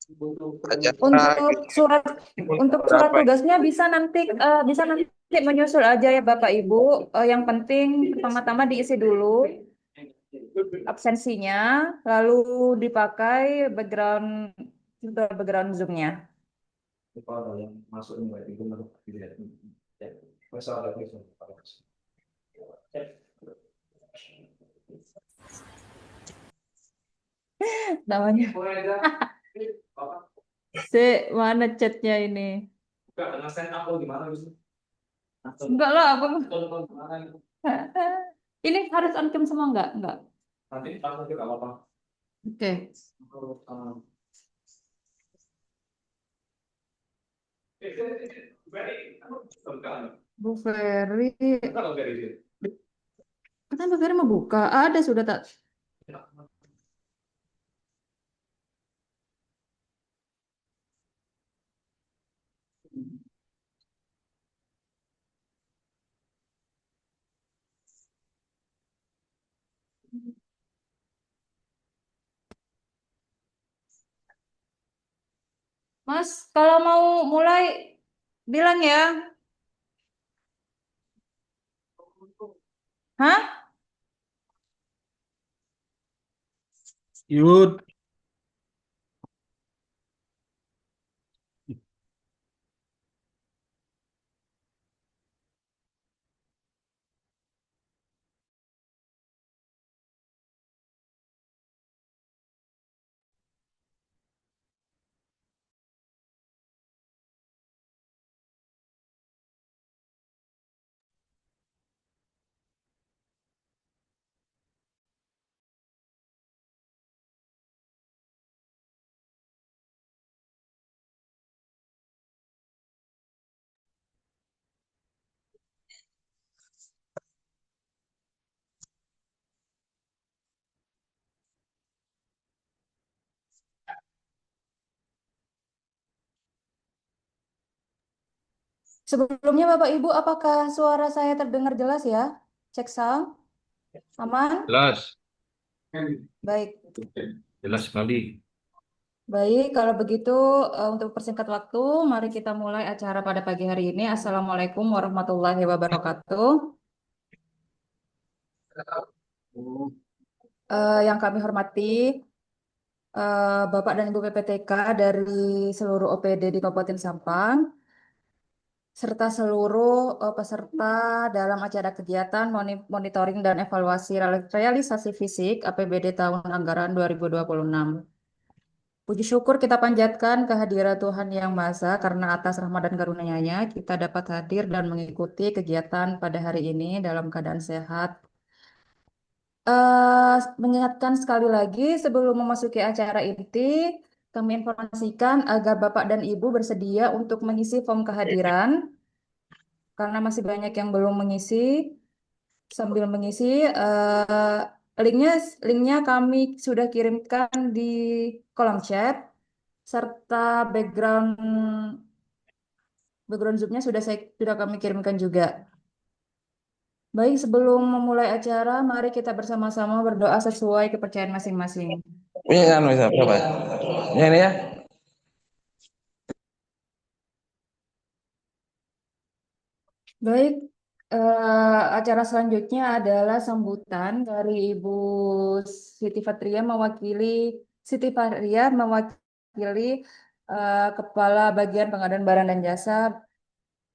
Untuk Acara surat untuk surat berapa? tugasnya bisa nanti menyusul aja ya Bapak Ibu. Yang penting pertama-tama diisi dulu absensinya, lalu dipakai background Zoom-nya. Namanya. Mana chatnya ini? Enggak lah, aku. Ini harus on-cam semua enggak? Enggak. Oke. Bu Ferry, kenapa Bu Ferry mau buka? Ada sudah tak? Mas, kalau mau mulai bilang ya. Hah? Yud, Sebelumnya Bapak Ibu, apakah suara saya terdengar jelas ya? Cek sound, aman? jelas, Baik. jelas sekali. Baik, kalau begitu untuk persingkat waktu, mari kita mulai acara pada pagi hari ini. Assalamualaikum warahmatullahi wabarakatuh. Yang kami hormati, Bapak dan Ibu PPTK dari seluruh OPD di Kabupaten Sampang, serta seluruh peserta dalam acara kegiatan monitoring dan evaluasi realisasi fisik APBD tahun anggaran 2026. Puji syukur kita panjatkan kehadiran Tuhan Yang Maha Esa karena atas rahmat dan karunia-Nya kita dapat hadir dan mengikuti kegiatan pada hari ini dalam keadaan sehat. Mengingatkan sekali lagi sebelum memasuki acara inti, kami informasikan agar Bapak dan Ibu bersedia untuk mengisi form kehadiran karena masih banyak yang belum mengisi. Sambil mengisi, linknya linknya kami sudah kirimkan di kolom chat serta background background Zoom-nya sudah kami kirimkan juga. Baik, sebelum memulai acara, mari kita bersama-sama berdoa sesuai kepercayaan masing-masing. ini kan bisa berapa? Ini ya. Baik, acara selanjutnya adalah sambutan dari Ibu Siti Fatria mewakili Kepala Bagian Pengadaan Barang dan Jasa.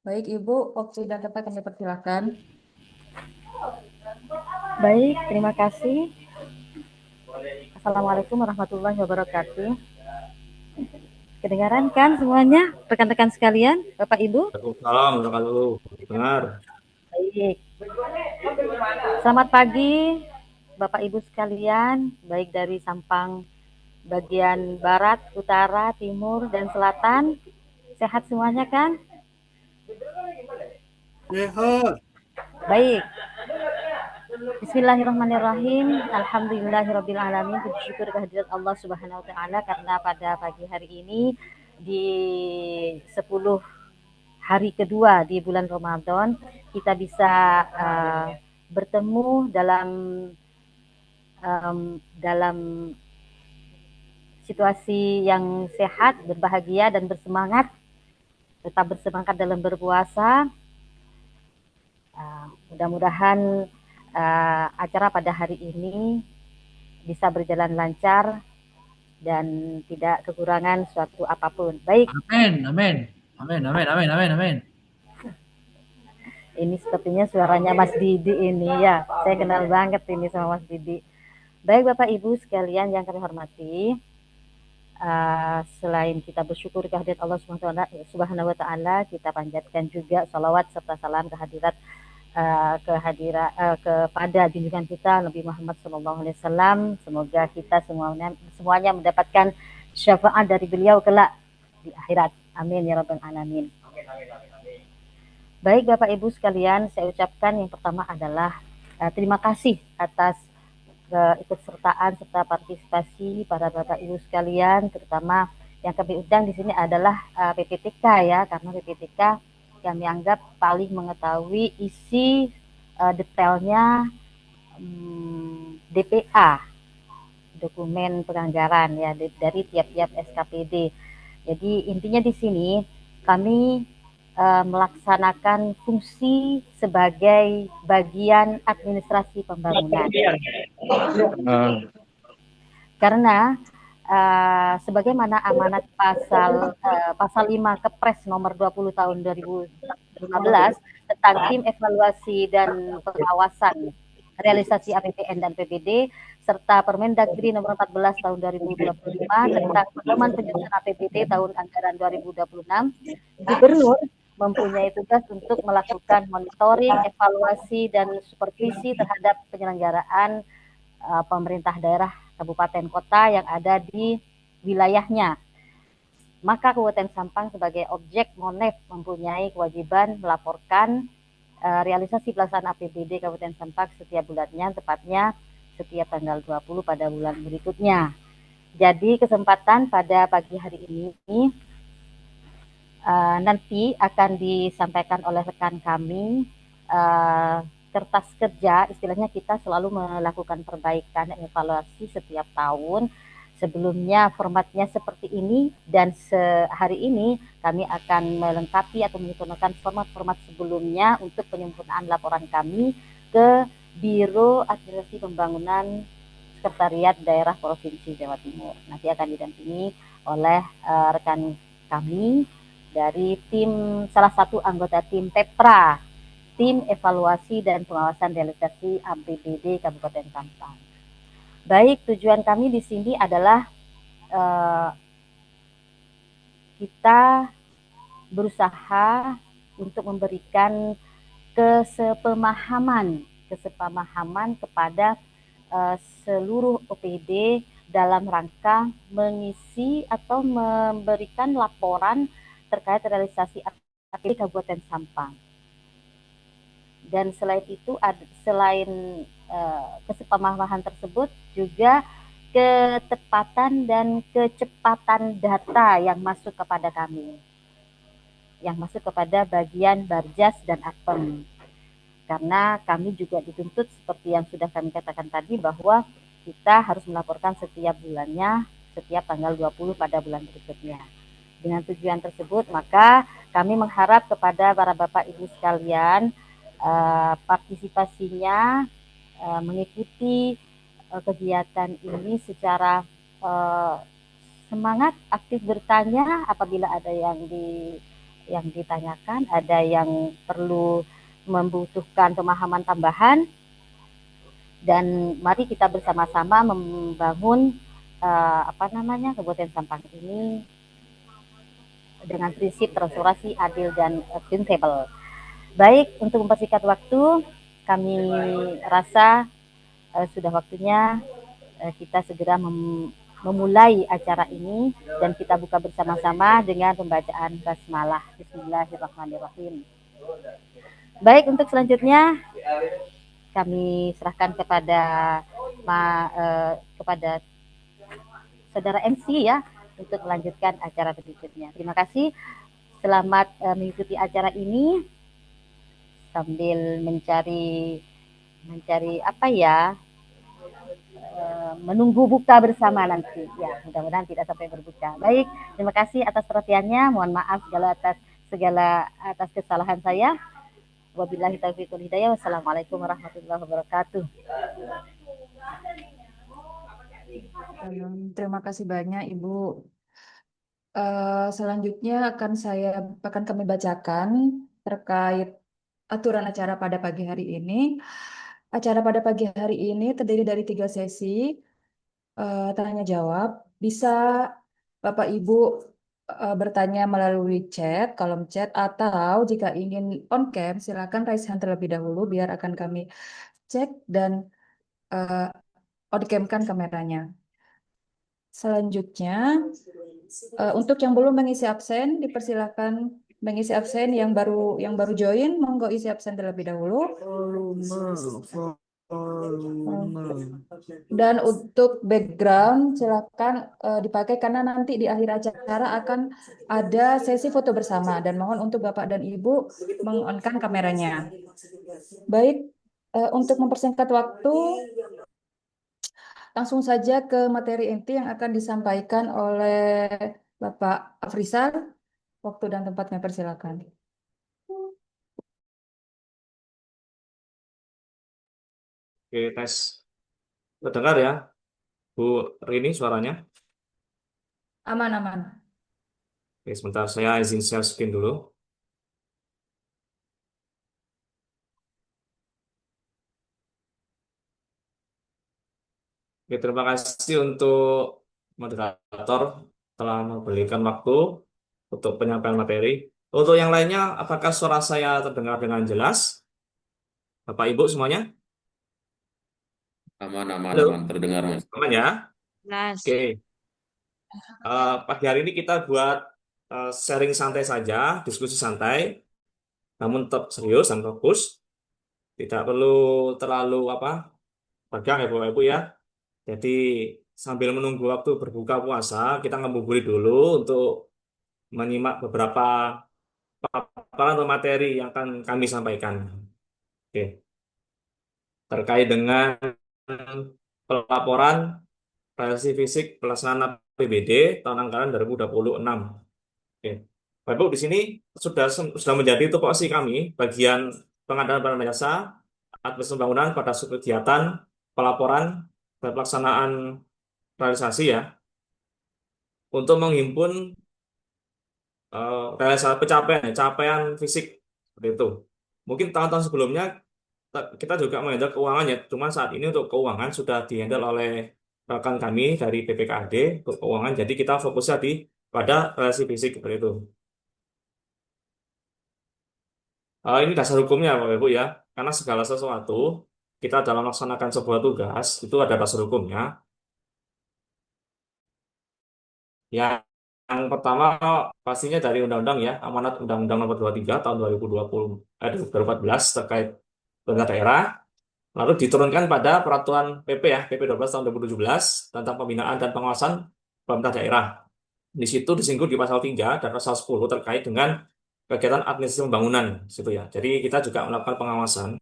Baik, Ibu, waktu dan tempat kami persilakan. Baik, terima kasih. Assalamualaikum warahmatullahi wabarakatuh. Kedengaran kan semuanya, rekan-rekan sekalian, Bapak Ibu? Waalaikumsalam warahmatullahi wabarakatuh. Dengar. Baik. Selamat pagi, Bapak Ibu sekalian, baik dari Sampang bagian barat, utara, timur, dan selatan. Sehat semuanya kan? Sehat. Baik. Bismillahirrahmanirrahim. Alhamdulillahirrabbilalamin. Puji syukur kehadirat Allah Subhanahu wa taala karena pada pagi hari ini di 10 hari kedua di bulan Ramadan kita bisa bertemu dalam situasi yang sehat, berbahagia dan bersemangat, tetap bersemangat dalam berpuasa. Mudah-mudahan acara pada hari ini bisa berjalan lancar dan tidak kekurangan suatu apapun. Baik, Amin, amin, amin, amin, amin, amin, amin. ini sepertinya suaranya Mas Didi ini ya. Saya kenal banget ini sama Mas Didi. Baik Bapak Ibu sekalian yang kami hormati, selain kita bersyukur kehadirat Allah Subhanahu wa taala, kita panjatkan juga salawat serta salam kepada junjungan kita Nabi Muhammad SAW. Semoga kita semuanya mendapatkan syafaat dari beliau kelak di akhirat. Amin ya rabbal alamin. Baik Bapak Ibu sekalian, saya ucapkan yang pertama adalah terima kasih atas keikutsertaan serta partisipasi para Bapak Ibu sekalian, terutama yang kami undang di sini adalah PPTK ya, karena PPTK kami anggap paling mengetahui isi detailnya DPA, dokumen penganggaran ya dari tiap-tiap SKPD. Jadi intinya di sini kami melaksanakan fungsi sebagai bagian administrasi pembangunan. Karena sebagaimana amanat pasal 5 Kepres nomor 20 tahun 2015 tentang tim evaluasi dan pengawasan realisasi APBN dan PBD serta Permendagri nomor 14 tahun 2025 tentang pedoman penyusunan APBD tahun anggaran 2026, Gubernur mempunyai tugas untuk melakukan monitoring, evaluasi, dan supervisi terhadap penyelenggaraan pemerintah daerah, kabupaten, kota yang ada di wilayahnya. Maka Kabupaten Sampang sebagai objek MONEF mempunyai kewajiban melaporkan realisasi pelaksanaan APBD Kabupaten Sampang setiap bulannya, tepatnya setiap tanggal 20 pada bulan berikutnya. Jadi kesempatan pada pagi hari ini nanti akan disampaikan oleh rekan kami kertas kerja, istilahnya kita selalu melakukan perbaikan dan evaluasi setiap tahun. Sebelumnya formatnya seperti ini dan hari ini kami akan melengkapi atau menyempurnakan format-format sebelumnya untuk penyempurnaan laporan kami ke Biro Administrasi Pembangunan Sekretariat Daerah Provinsi Jawa Timur. Nanti akan didampingi oleh rekan kami dari salah satu anggota tim TEPRA, tim evaluasi dan pengawasan realisasi APBD Kabupaten Sampang. Baik, tujuan kami di sini adalah kita berusaha untuk memberikan kesepemahaman kepada seluruh OPD dalam rangka mengisi atau memberikan laporan terkait realisasi APBD Kabupaten Sampang. Dan selain itu, selain kesepamahaman tersebut, juga ketepatan dan kecepatan data yang masuk kepada kami, yang masuk kepada bagian Barjas dan Apem. Karena kami juga dituntut seperti yang sudah kami katakan tadi bahwa kita harus melaporkan setiap bulannya, setiap tanggal 20 pada bulan berikutnya. Dengan tujuan tersebut, maka kami mengharap kepada para Bapak Ibu sekalian partisipasinya mengikuti kegiatan ini secara semangat, aktif bertanya apabila ada yang ditanyakan, ada yang perlu membutuhkan pemahaman tambahan, dan mari kita bersama-sama membangun Kabupaten Sampang ini dengan prinsip transparansi, adil, dan akuntabel. Baik, untuk mempersingkat waktu, kami rasa sudah waktunya kita segera memulai acara ini dan kita buka bersama-sama dengan pembacaan basmalah. Bismillahirrahmanirrahim. Baik, untuk selanjutnya kami serahkan kepada saudara MC ya, untuk melanjutkan acara berikutnya. Terima kasih. Selamat mengikuti acara ini sambil mencari menunggu buka bersama nanti. Ya, mudah-mudahan tidak sampai berbuka. Baik, terima kasih atas perhatiannya. Mohon maaf segala atas kesalahan saya. Wabillahi taufiq wal hidayah. Wassalamualaikum warahmatullahi wabarakatuh. Terima kasih banyak Ibu. Selanjutnya akan kami bacakan terkait aturan acara pada pagi hari ini. Acara pada pagi hari ini terdiri dari 3 sesi tanya jawab. Bisa Bapak Ibu bertanya melalui chat, kolom chat, atau jika ingin on cam, silakan raise hand terlebih dahulu biar akan kami cek dan on cam-kan kameranya. Selanjutnya, untuk yang belum mengisi absen, dipersilakan mengisi absen yang baru join, monggo isi absen terlebih dahulu. Dan untuk background, silakan dipakai karena nanti di akhir acara akan ada sesi foto bersama dan mohon untuk Bapak dan Ibu meng-on-kan kameranya. Baik, untuk mempersingkat waktu, langsung saja ke materi inti yang akan disampaikan oleh Bapak Afrizal. Waktu dan tempatnya persilakan. Oke, tes. Terdengar ya, Bu Rini suaranya? Aman-aman. Oke, sebentar saya izin share screen dulu. Oke, terima kasih untuk moderator telah memberikan waktu untuk penyampaian materi. Untuk yang lainnya, apakah suara saya terdengar dengan jelas? Bapak Ibu semuanya? Aman, aman, Halo, aman. Terdengar, Mas. aman ya? Jelas. Oke, pagi hari ini kita buat sharing santai saja, diskusi santai, namun tetap serius dan fokus. Tidak perlu terlalu tegang ya Bapak Ibu ya. Jadi sambil menunggu waktu berbuka puasa, kita ngabuburit dulu untuk menyimak beberapa paparan atau materi yang akan kami sampaikan. Oke, terkait dengan pelaporan realisasi fisik pelaksanaan APBD tahun anggaran 2026. Oke. Bapak Ibu di sini sudah menjadi tupoksi kami bagian pengadaan barang dan jasa, administrasi pembangunan pada suatu kegiatan pelaporan dan pelaksanaan realisasi ya untuk menghimpun realisasi capaian fisik seperti itu. Mungkin tahun-tahun sebelumnya kita juga menghandle keuangan ya, cuma saat ini untuk keuangan sudah dihandle oleh rekan kami dari BPKAD untuk keuangan, jadi kita fokusnya pada realisasi fisik seperti itu. Ini dasar hukumnya Bapak Ibu ya, karena segala sesuatu kita dalam melaksanakan sebuah tugas itu ada dasar hukumnya. Yang pertama pastinya dari undang-undang ya, amanat Undang-Undang Nomor 23 tahun 2014 terkait pemerintah daerah, lalu diturunkan pada peraturan PP ya, PP 12 tahun 2017 tentang pembinaan dan pengawasan pemerintah daerah. Di situ disinggung di pasal 3 dan pasal 10 terkait dengan kegiatan administrasi pembangunan situ ya. Jadi kita juga melakukan pengawasan.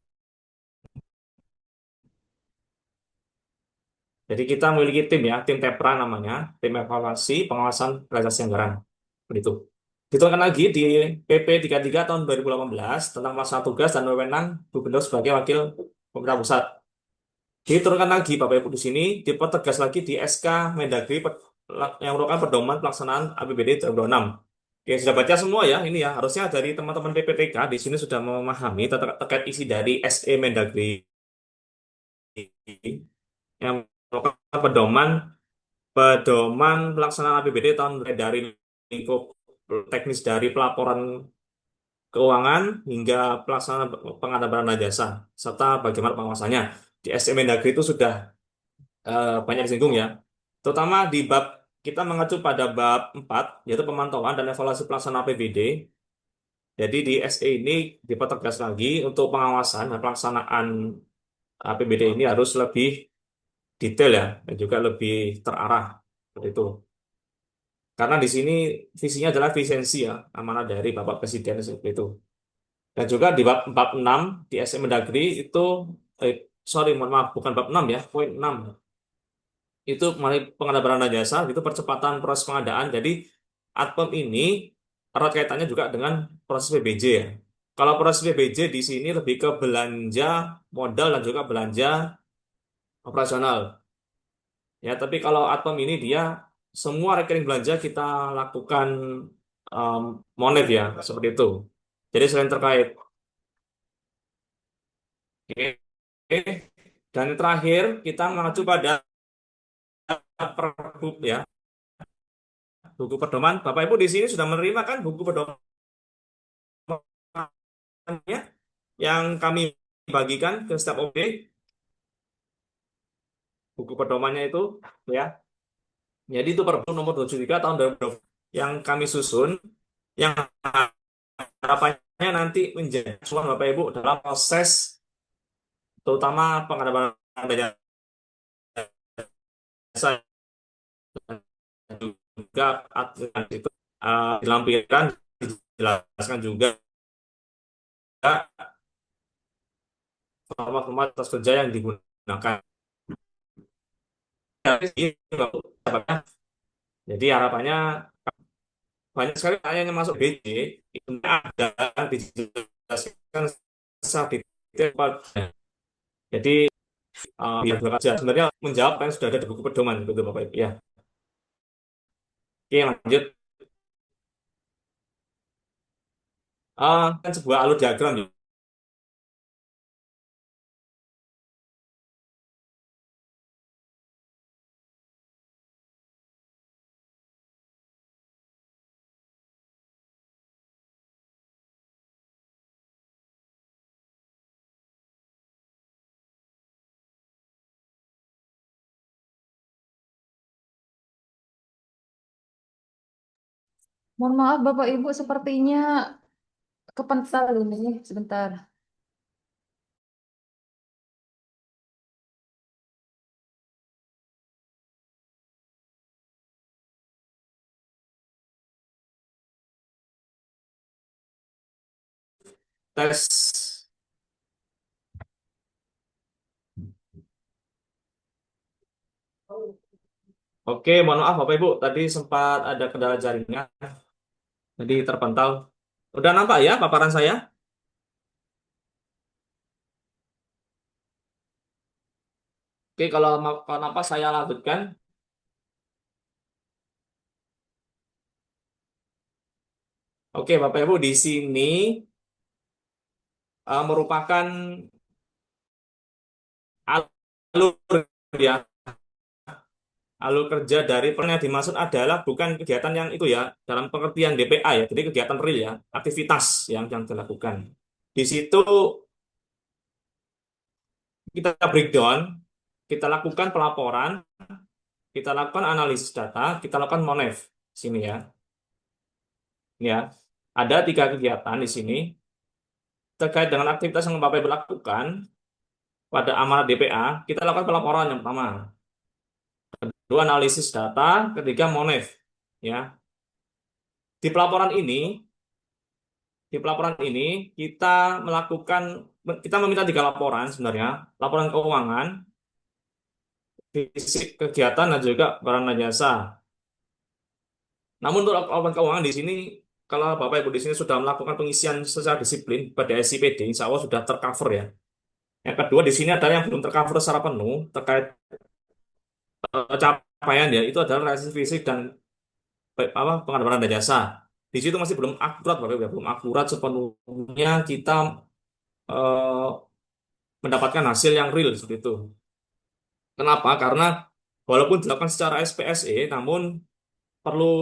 Jadi kita memiliki tim ya, tim TEPRA namanya, tim evaluasi pengawasan realisasi anggaran. Begitu. Diturunkan lagi di PP 33 tahun 2018 tentang melaksanakan tugas dan wewenang gubernur sebagai wakil pemerintah pusat. Diturunkan lagi Bapak Ibu di sini, dipertegas lagi di SK Mendagri yang merupakan pedoman pelaksanaan APBD 2026. Oke, sudah baca semua ya, ini ya, harusnya dari teman-teman PPTK di sini sudah memahami terkait isi dari SE Mendagri yang merupakan pedoman pelaksanaan APBD tahun dari lingkup teknis dari pelaporan keuangan hingga pelaksanaan pengadaan barang dan jasa serta bagaimana pengawasannya. Di SE Mendagri itu sudah banyak disinggung ya. Terutama di bab kita mengacu pada bab 4 yaitu pemantauan dan evaluasi pelaksanaan APBD. Jadi di SE ini dipertegas lagi untuk pengawasan dan pelaksanaan APBD ini harus lebih detail ya dan juga lebih terarah seperti itu. Karena di sini visinya adalah efisiensi ya, amanah dari Bapak Presiden seperti itu. Dan juga di bab 6 di SM Mendagri itu sorry mohon maaf bukan bab 6 ya, poin 6. itu melalui pengadaan barang dan jasa, itu percepatan proses pengadaan. Jadi Adpem ini erat kaitannya juga dengan proses PBJ ya. Kalau proses PBJ di sini lebih ke belanja modal dan juga belanja operasional. Ya, tapi kalau Adpem ini dia semua rekening belanja kita lakukan um, monet ya, seperti itu. Jadi selain terkait. Oke. Dan yang terakhir kita mengacu pada Pergub ya, buku pedoman. Bapak Ibu di sini sudah menerima kan buku pedomannya yang kami bagikan ke setiap OB, buku pedomannya itu ya. Jadi itu Pergub nomor 73 tahun 2020 yang kami susun, yang harapannya nanti menjadi acuan Bapak Ibu dalam proses terutama pengadaan dan jasa juga aturan itu dilampirkan, dijelaskan juga format-format atas kerja yang digunakan. Jadi harapannya banyak sekali pertanyaan yang masuk BC itu ada dijelaskan secara detail. Jadi biar bekerja sebenarnya menjawab apa yang sudah ada di buku pedoman gitu Bapak Ibu ya. Oke lanjut. Kan sebuah alur diagram ya. Mohon maaf Bapak Ibu, sepertinya kepental ini. Sebentar. Tes. Oke, mohon maaf Bapak Ibu, tadi sempat ada kendala jaringan, jadi terpental. Udah nampak ya paparan saya? Oke, kalau nampak saya lanjutkan. Oke, Bapak Ibu, di sini merupakan alur ya, alur kerja dari yang dimaksud adalah bukan kegiatan yang itu ya, dalam pengertian DPA ya, jadi kegiatan real ya, aktivitas yang dilakukan. Di situ kita breakdown, kita lakukan pelaporan, kita lakukan analisis data, kita lakukan monef sini ya. Ya, ada 3 kegiatan di sini terkait dengan aktivitas yang Bapak Ibu lakukan pada amanat DPA. Kita lakukan pelaporan yang pertama, kedua analisis data, ketiga monef. Ya, di pelaporan ini, di pelaporan ini kita meminta 3 laporan sebenarnya, laporan keuangan, fisik kegiatan dan juga barang dan jasa. Namun untuk laporan keuangan di sini, kalau Bapak Ibu di sini sudah melakukan pengisian secara disiplin pada SIPD, insya Allah sudah tercover ya. Yang kedua di sini adalah yang belum tercover secara penuh terkait capaian ya, itu adalah realisasi fisik dan pengadaan barang dan jasa. Di situ masih belum akurat Bapak Ibu, ya. Belum akurat sepenuhnya kita eh, mendapatkan hasil yang real seperti itu. Kenapa? Karena walaupun dilakukan secara SPSE, namun perlu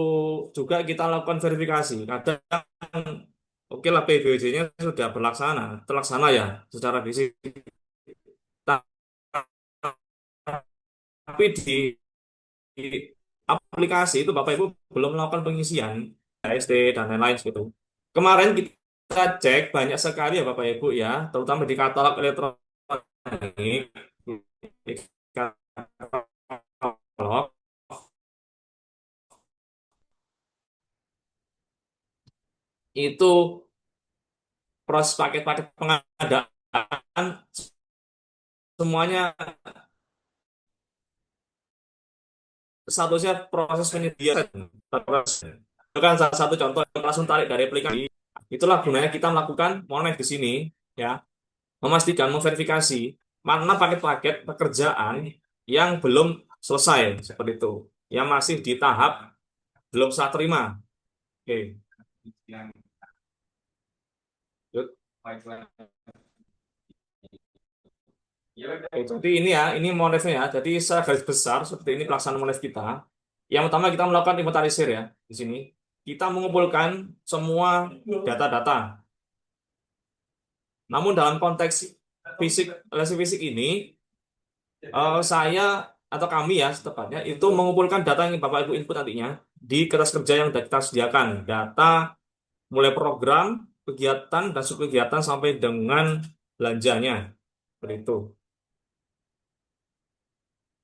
juga kita lakukan verifikasi. Kadang oke lah PBJ-nya sudah terlaksana ya secara fisik. Tapi di aplikasi itu Bapak Ibu belum melakukan pengisian AST dan lain-lain gitu. Kemarin kita cek banyak sekali ya Bapak Ibu ya, terutama di katalog elektronik, di katalog itu proses paket-paket pengadaan semuanya statusnya proses penyediaan. Itu kan salah satu contoh yang langsung tarik dari aplikasi. Itulah gunanya kita melakukan monet di sini, ya, memastikan, memverifikasi mana paket-paket pekerjaan yang belum selesai seperti itu, yang masih di tahap belum serah terima. Oke. Yuk. Oke, jadi ini ya, ini monefnya ya. Jadi secara garis besar seperti ini pelaksanaan monef kita. Yang utama kita melakukan inventarisir ya di sini. Kita mengumpulkan semua data-data. Namun dalam konteks fisik, relasi fisik ini, saya atau kami ya setepatnya itu mengumpulkan data yang Bapak Ibu input nantinya di kertas kerja yang sudah kita sediakan. Data mulai program, kegiatan, dan subkegiatan sampai dengan belanjanya. Seperti itu.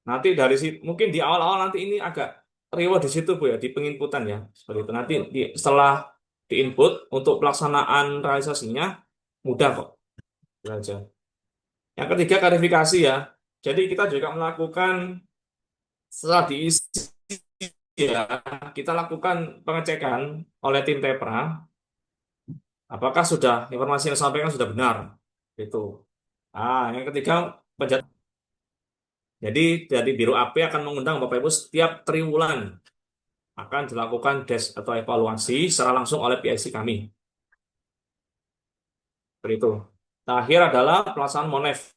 Nanti dari situ, mungkin di awal-awal nanti ini agak reward di situ Bu ya, di penginputan ya. Seperti itu. Nanti setelah diinput untuk pelaksanaan realisasinya mudah kok. Belajar. Yang ketiga klarifikasi ya. Jadi kita juga melakukan setelah diisi ya, kita lakukan pengecekan oleh tim Tepra apakah sudah informasi yang disampaikan sudah benar. Itu. Yang ketiga penjat. Jadi dari Biro AP akan mengundang Bapak Ibu setiap triwulan akan dilakukan desk atau evaluasi secara langsung oleh PIC kami. Seperti itu. Terakhir adalah pelaksanaan MONEF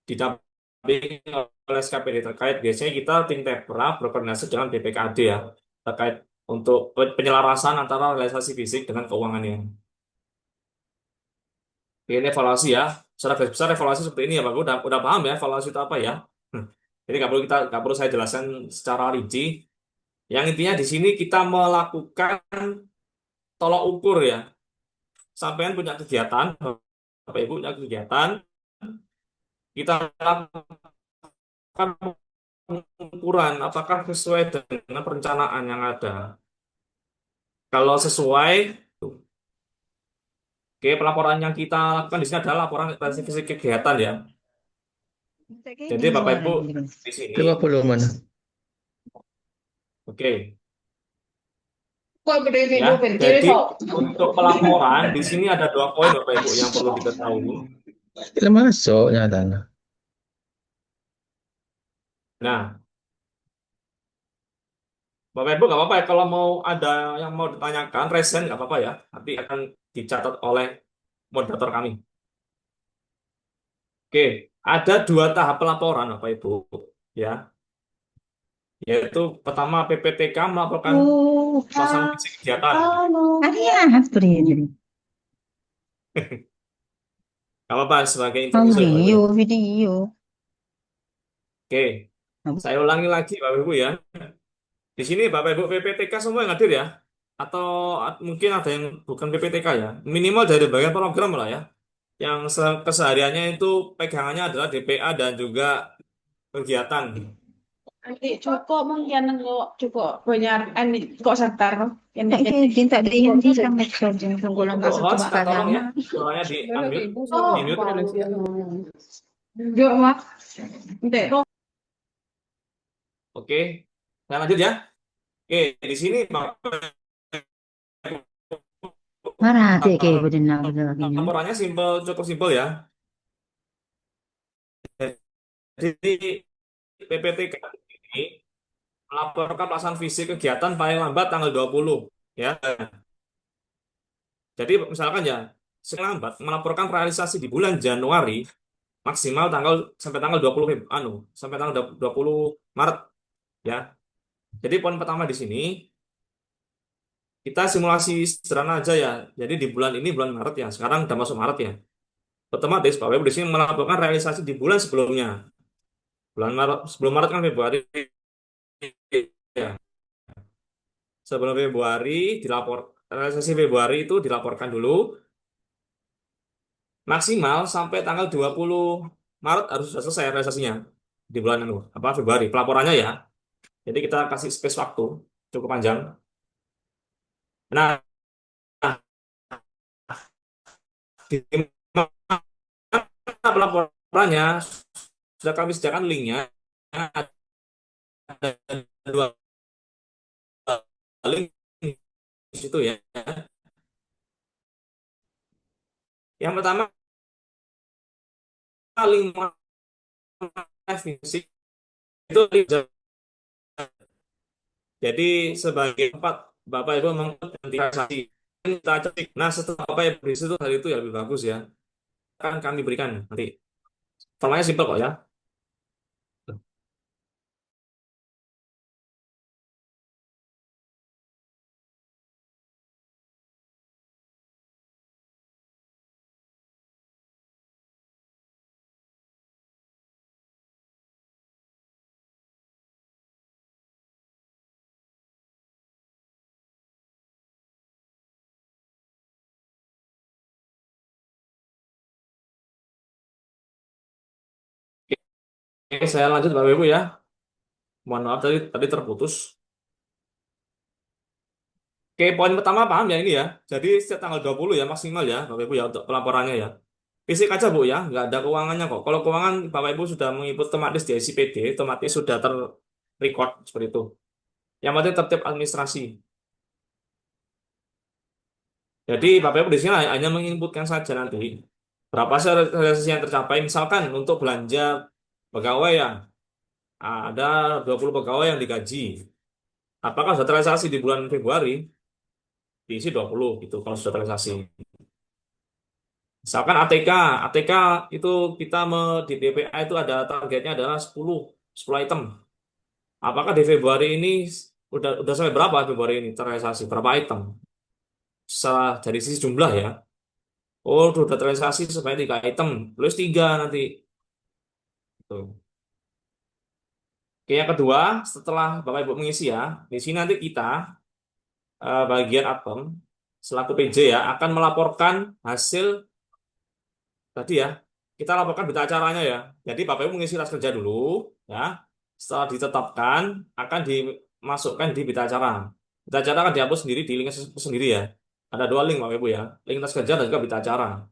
didampingi oleh SKPD terkait. Biasanya kita tim Tepra berkoordinasi dengan BPKAD ya terkait untuk penyelarasan antara realisasi fisik dengan keuangannya. Ini evaluasi ya. Secara garis besar evaluasi seperti ini ya Pak. Udah paham ya evaluasi itu apa ya? Jadi nggak perlu saya jelaskan secara rinci. Yang intinya di sini kita melakukan tolok ukur ya. Sampean punya kegiatan, Bapak Ibu punya kegiatan, kita lakukan pengukuran apakah sesuai dengan perencanaan yang ada. Kalau sesuai, oke, pelaporan yang kita lakukan di sini adalah laporan spesifik kegiatan ya. Jadi Bapak Ibu di sini, 50 mana? oke. Ya, jadi untuk pelaporan di sini ada 2 poin Bapak Ibu yang perlu diketahui. Kita masuk nyatanya. Nah, Bapak Ibu nggak apa-apa ya kalau mau ada yang mau ditanyakan, resen nggak apa-apa ya. Nanti akan dicatat oleh moderator kami. Oke, ada 2 tahap pelaporan Bapak Ibu ya, yaitu pertama PPTK melaporkan pelaksanaan fisik kegiatan. Nggak apa-apa sebagai introduksi Bapak Ibu ya. video. Oke, saya ulangi lagi Bapak Ibu ya. Di sini Bapak Ibu PPTK semua yang hadir ya, atau mungkin ada yang bukan PPTK ya, minimal dari bagian program lah ya. Yang kesehariannya itu pegangannya adalah DPA dan juga kegiatan. Nanti cukup mungkin kok cukup banyak ini kok setar ini kita ada yang di sampai kerja tunggulan Untuk masuk host, coba tolong ya, kalian. suaranya di unmute, Oh, di mute. Yuk, Mak. Ndek. Oke, saya lanjut ya. Oke, di sini Marah kayak benar lagi. laporannya cukup simpel ya. Jadi PPTK ini melaporkan pelaksanaan fisik kegiatan paling lambat tanggal 20 ya. Jadi misalkan ya, lambat melaporkan realisasi di bulan Januari maksimal sampai tanggal 20 sampai tanggal 20 Maret ya. Jadi poin pertama di sini kita simulasi sederhana aja ya. Jadi di bulan ini bulan Maret ya. Sekarang udah masuk Maret ya. Otomatis Bapak Ibu di sini melaporkan realisasi di bulan sebelumnya. Bulan Maret, sebelum Maret kan Februari ya. Sebelum Februari realisasi Februari itu dilaporkan dulu maksimal sampai tanggal 20 Maret harus sudah selesai realisasinya di bulan Februari pelaporannya ya. Jadi kita kasih space waktu cukup panjang. Nah, di mana pelaporannya sudah kami sediakan linknya ada dua link di situ ya. Yang pertama link live music itu link. Jadi sebagai tempat Bapak Ibu menginvestasi kita cek. Nah setelah Bapak Ibu di situ hari itu ya lebih bagus ya. Akan kami berikan nanti. Formanya simpel kok ya. Oke, saya lanjut Bapak Ibu ya. Mohon maaf tadi terputus. Oke, poin pertama paham ya ini ya. Jadi setiap tanggal 20 ya maksimal ya Bapak Ibu ya untuk pelaporannya ya. Fisik aja Bu ya, nggak ada keuangannya kok. Kalau keuangan Bapak Ibu sudah mengikut otomatis di ICPD, otomatis sudah terrecord seperti itu. Yang penting tertib administrasi. Jadi Bapak Ibu di sini hanya menginputkan saja nanti berapa sih realisasi yang tercapai. Misalkan untuk belanja pegawai ya, ada 20 pegawai yang digaji. Apakah sudah terrealisasi di bulan Februari? Diisi 20 gitu kalau sudah terrealisasi. Misalkan ATK itu kita di DPA itu ada targetnya adalah 10 item. Apakah di Februari ini udah sampai berapa Februari ini terrealisasi berapa item? Dari sisi jumlah ya. Oh, udah terrealisasi sebanyak 3 item, plus 3 nanti. Tuh. Oke, yang kedua, setelah Bapak Ibu mengisi ya, di sini nanti kita bagian admin selaku PJ ya akan melaporkan hasil tadi ya. Kita laporkan berita acaranya ya. Jadi Bapak Ibu mengisi tas kerja dulu ya. Setelah ditetapkan akan dimasukkan di berita acara. Berita acara akan dihapus sendiri di link sendiri ya. Ada 2 link Bapak Ibu ya. Link tas kerja dan juga berita acara.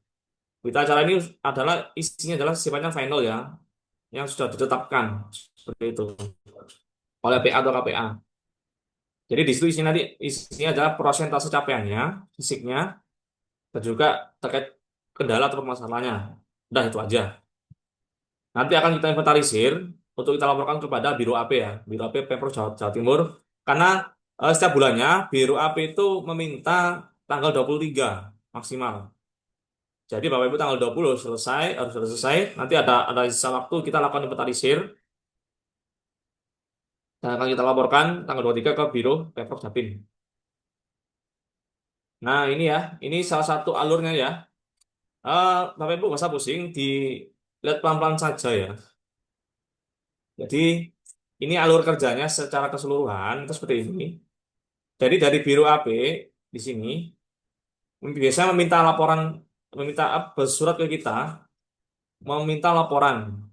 Berita acara ini adalah isinya adalah sifatnya final ya, yang sudah ditetapkan seperti itu oleh PA atau KPA. Jadi di situ isinya adalah persentase capaiannya, fisiknya, dan juga terkait kendala atau permasalahannya. Udah itu aja. Nanti akan kita inventarisir untuk kita laporkan kepada Biro AP ya, Biro AP Pemprov Jawa Timur. Karena setiap bulannya Biro AP itu meminta tanggal 23 maksimal. Jadi Bapak Ibu tanggal 20 harus selesai. Nanti ada sisa waktu kita lakukan inventarisir dan akan kita laporkan tanggal 23 ke Biro Pemprov Jatim. Nah, ini ya, ini salah satu alurnya ya. Bapak Ibu nggak usah pusing, dilihat pelan-pelan saja ya. Jadi ini alur kerjanya secara keseluruhan itu seperti ini. Jadi dari Biro AP di sini biasanya meminta surat ke kita, meminta laporan.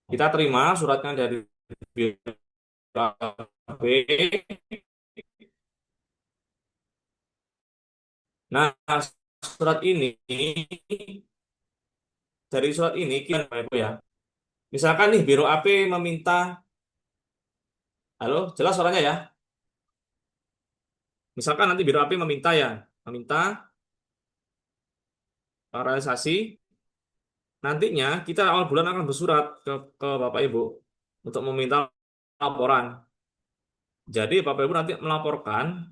Kita terima suratnya dari Biro AP. Nah, surat ini dari surat ini kita Bapak Ibu ya. Misalkan nih Biro AP meminta, halo, jelas suaranya ya. Misalkan nanti Biro AP meminta realisasi. Nantinya kita awal bulan akan bersurat ke Bapak Ibu untuk meminta laporan. Jadi Bapak Ibu nanti melaporkan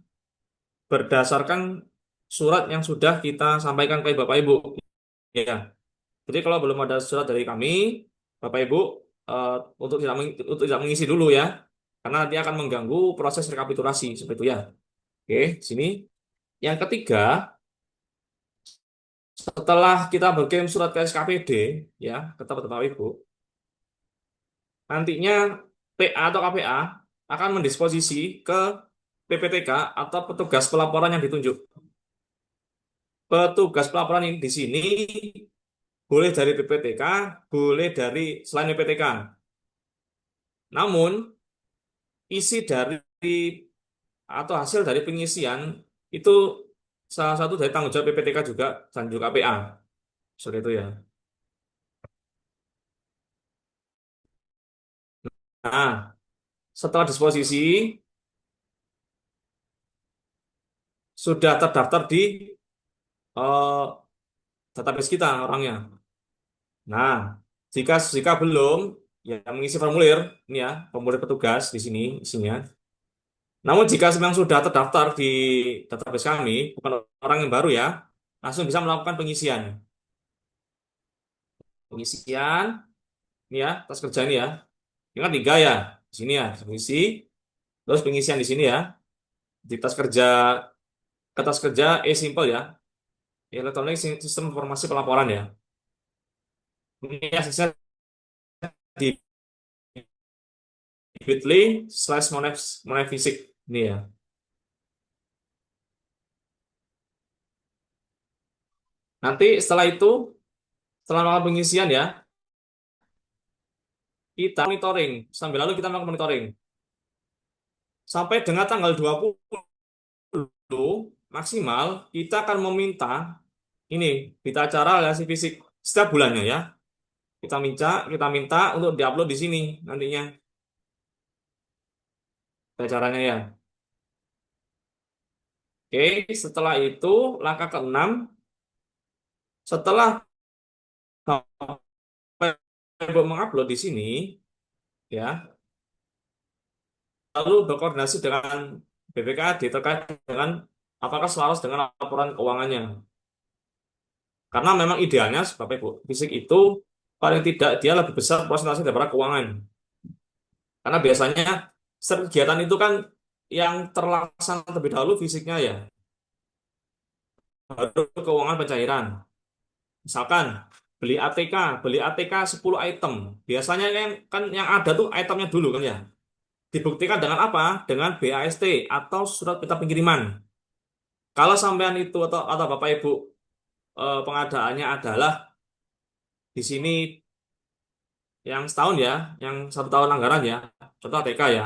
berdasarkan surat yang sudah kita sampaikan ke Bapak Ibu. Ya. Jadi kalau belum ada surat dari kami, Bapak Ibu untuk tidak mengisi dulu ya, karena nanti akan mengganggu proses rekapitulasi seperti itu ya. Oke, sini. Yang ketiga, setelah kita berkirim surat ke SKPD ya, ke Bapak Ibu, nantinya PA atau KPA akan mendisposisi ke PPTK atau petugas pelaporan yang ditunjuk. Petugas pelaporan ini di sini boleh dari PPTK, boleh dari selain PPTK. Namun isi dari atau hasil dari pengisian itu salah satu dari tanggung jawab PPTK juga dan juga KPA. Seperti itu ya. Nah, setelah disposisi sudah terdaftar di eh, database kita orangnya. Nah, jika jika belum, ya mengisi formulir ini ya, formulir petugas di sini isinya. Namun jika memang sudah terdaftar di database kami, bukan orang yang baru ya, langsung bisa melakukan pengisian. Pengisian, ini ya, tas kerja ini ya. Ini kan tiga ya, di sini ya, isi. Terus pengisian di sini ya, di tas kerja, kertas kerja e-simple ya, Electronic Sistem Informasi Pelaporan ya. Ini aksesnya di bit.ly/monefisik ini ya. Nanti setelah itu, setelah melakukan pengisian ya, kita monitoring. Sambil lalu kita melakukan monitoring. Sampai dengan tanggal 20 maksimal, kita akan meminta ini, berita acara relasi fisik setiap bulannya ya. Kita minta untuk diupload di sini nantinya. Caranya ya. Oke, setelah itu langkah ke-6, setelah Ibu mengupload di sini ya, lalu berkoordinasi dengan BPKAD terkait dengan apakah selaras dengan laporan keuangannya. Karena memang idealnya Bapak Ibu, fisik itu paling tidak dia lebih besar presentasi daripada keuangan. Karena biasanya setiap kegiatan itu kan yang terlaksana terlebih dahulu fisiknya ya, baru keuangan pencairan. Misalkan beli ATK 10 item. Biasanya kan yang ada tuh itemnya dulu kan ya. Dibuktikan dengan apa? Dengan BAST atau surat perintah pengiriman. Kalau sampean itu atau Bapak Ibu pengadaannya adalah di sini yang setahun ya, yang 1 tahun anggaran ya, contoh ATK ya,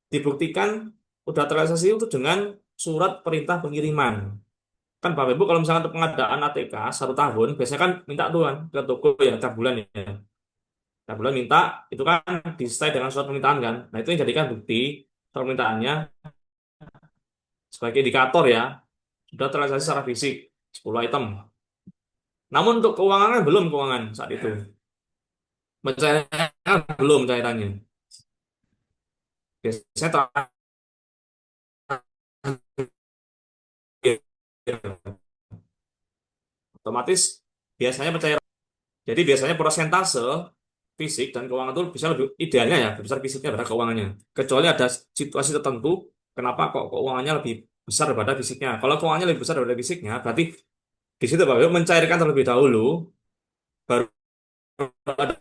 dibuktikan udah terrealisasi itu dengan surat perintah pengiriman. Kan Bapak Ibu kalau misalkan untuk pengadaan ATK 1 tahun, biasanya kan minta tuh kan ke toko ya, tiap bulan ya. Tiap bulan minta, itu kan disertai dengan surat permintaan kan. Nah itu yang jadikan bukti surat permintaannya sebagai indikator ya, sudah terrealisasi secara fisik 10 item. Namun untuk keuangan kan belum keuangan saat itu. Pencairannya belum cairannya. Biasanya terakhir. Otomatis biasanya pencairan. Jadi biasanya persentase fisik dan keuangan itu bisa lebih idealnya ya, lebih besar fisiknya daripada keuangannya. Kecuali ada situasi tertentu, kenapa kok keuangannya lebih besar daripada fisiknya. Kalau keuangannya lebih besar daripada fisiknya, berarti di situ Bapak Ibu mencairkan terlebih dahulu, baru ada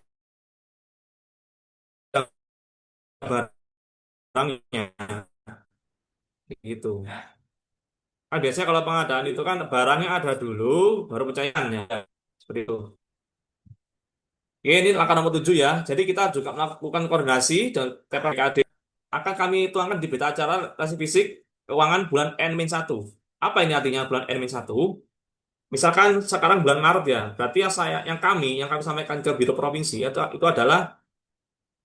barangnya gitu. Kan biasanya kalau pengadaan itu kan barangnya ada dulu, baru pencairannya seperti itu. Oke, ini langkah nomor 7 ya. Jadi kita juga melakukan koordinasi dan TPKD akan kami tuangkan di berita acara relasi fisik keuangan bulan N-1. Apa ini artinya bulan N-1? Misalkan sekarang bulan Maret ya, berarti yang kami sampaikan ke Biro Provinsi itu adalah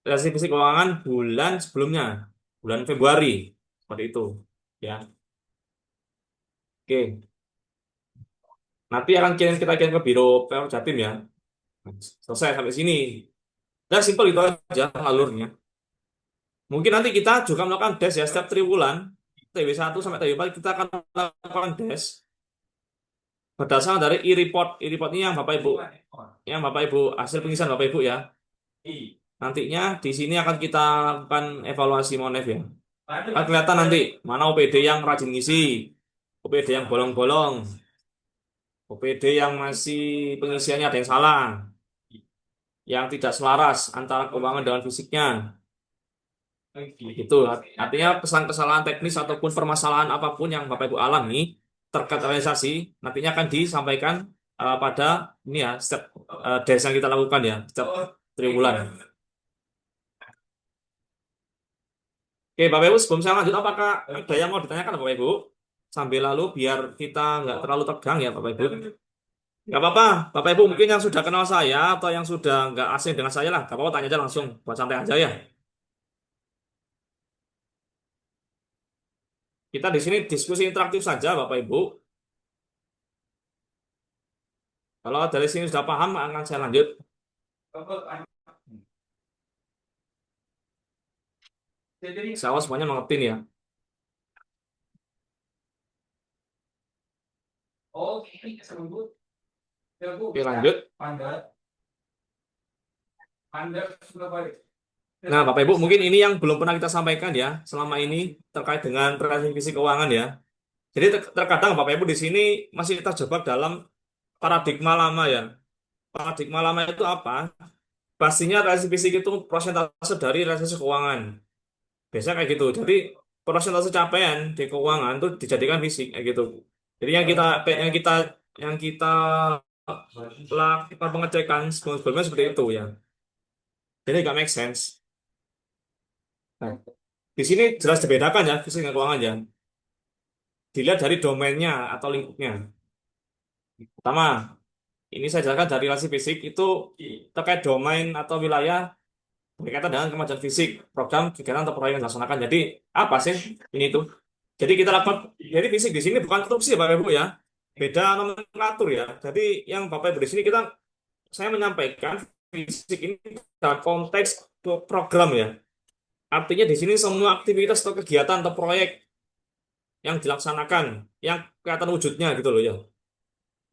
relasi fisik keuangan bulan sebelumnya, bulan Februari. Seperti itu. Ya. Oke. Nanti akan kita kirim ke Biro PO Jatim ya. Selesai sampai sini. Dan simpel itu aja alurnya. Mungkin nanti kita juga melakukan des ya setiap triwulan. TW1 sampai TW4 kita akan melakukan des berdasarkan dari e-report. E-report ini yang Bapak Ibu hasil pengisian Bapak Ibu ya. Nantinya di sini akan kita lakukan evaluasi Monef ya. Akan kelihatan nanti mana OPD yang rajin ngisi, OPD yang bolong-bolong, OPD yang masih pengisiannya ada yang salah, yang tidak selaras antara keuangan dengan fisiknya. Itu artinya kesalahan teknis ataupun permasalahan apapun yang Bapak Ibu alami terkait realisasi nantinya akan disampaikan pada ini ya setiap des yang kita lakukan ya setiap triwulan. Oke Bapak Ibu sebelum saya lanjut apakah ada yang mau ditanyakan Bapak Ibu sambil lalu biar kita nggak terlalu tegang ya Bapak Ibu. Nggak apa-apa Bapak Ibu mungkin yang sudah kenal saya atau yang sudah nggak asing dengan saya lah nggak apa-apa tanya aja langsung buat santai aja ya. Kita di sini diskusi interaktif saja, Bapak Ibu. Kalau dari sini sudah paham, akan saya lanjut. Saya semuanya mengerti nih ya. Oke, lanjut. Nah, Bapak Ibu, mungkin ini yang belum pernah kita sampaikan ya selama ini terkait dengan relasi fisik keuangan ya. Jadi terkadang Bapak Ibu di sini masih terjebak dalam paradigma lama ya. Paradigma lama itu apa? Pastinya relasi fisik itu persentase dari relasi keuangan. Biasanya kayak gitu. Jadi persentase capaian di keuangan itu dijadikan fisik kayak gitu. Jadi yang kita lakukan pengecekan sebelumnya seperti itu ya. Jadi nggak make sense. Nah, di sini jelas dibedakan ya fisik dan keuangan ya. Dilihat dari domainnya atau lingkupnya. Pertama, ini saya jelaskan dari relasi fisik itu terkait domain atau wilayah berkaitan dengan kemajuan fisik, program, kegiatan atau proyek yang dilaksanakan. Jadi apa sih ini tuh? Jadi kita lakukan, jadi fisik di sini bukan konstruksi ya Bapak Ibu ya. Beda nomenklatur ya. Jadi yang Bapak Ibu di sini saya menyampaikan fisik ini dalam konteks program ya. Artinya di sini semua aktivitas atau kegiatan atau proyek yang dilaksanakan, yang kelihatan wujudnya gitu loh ya.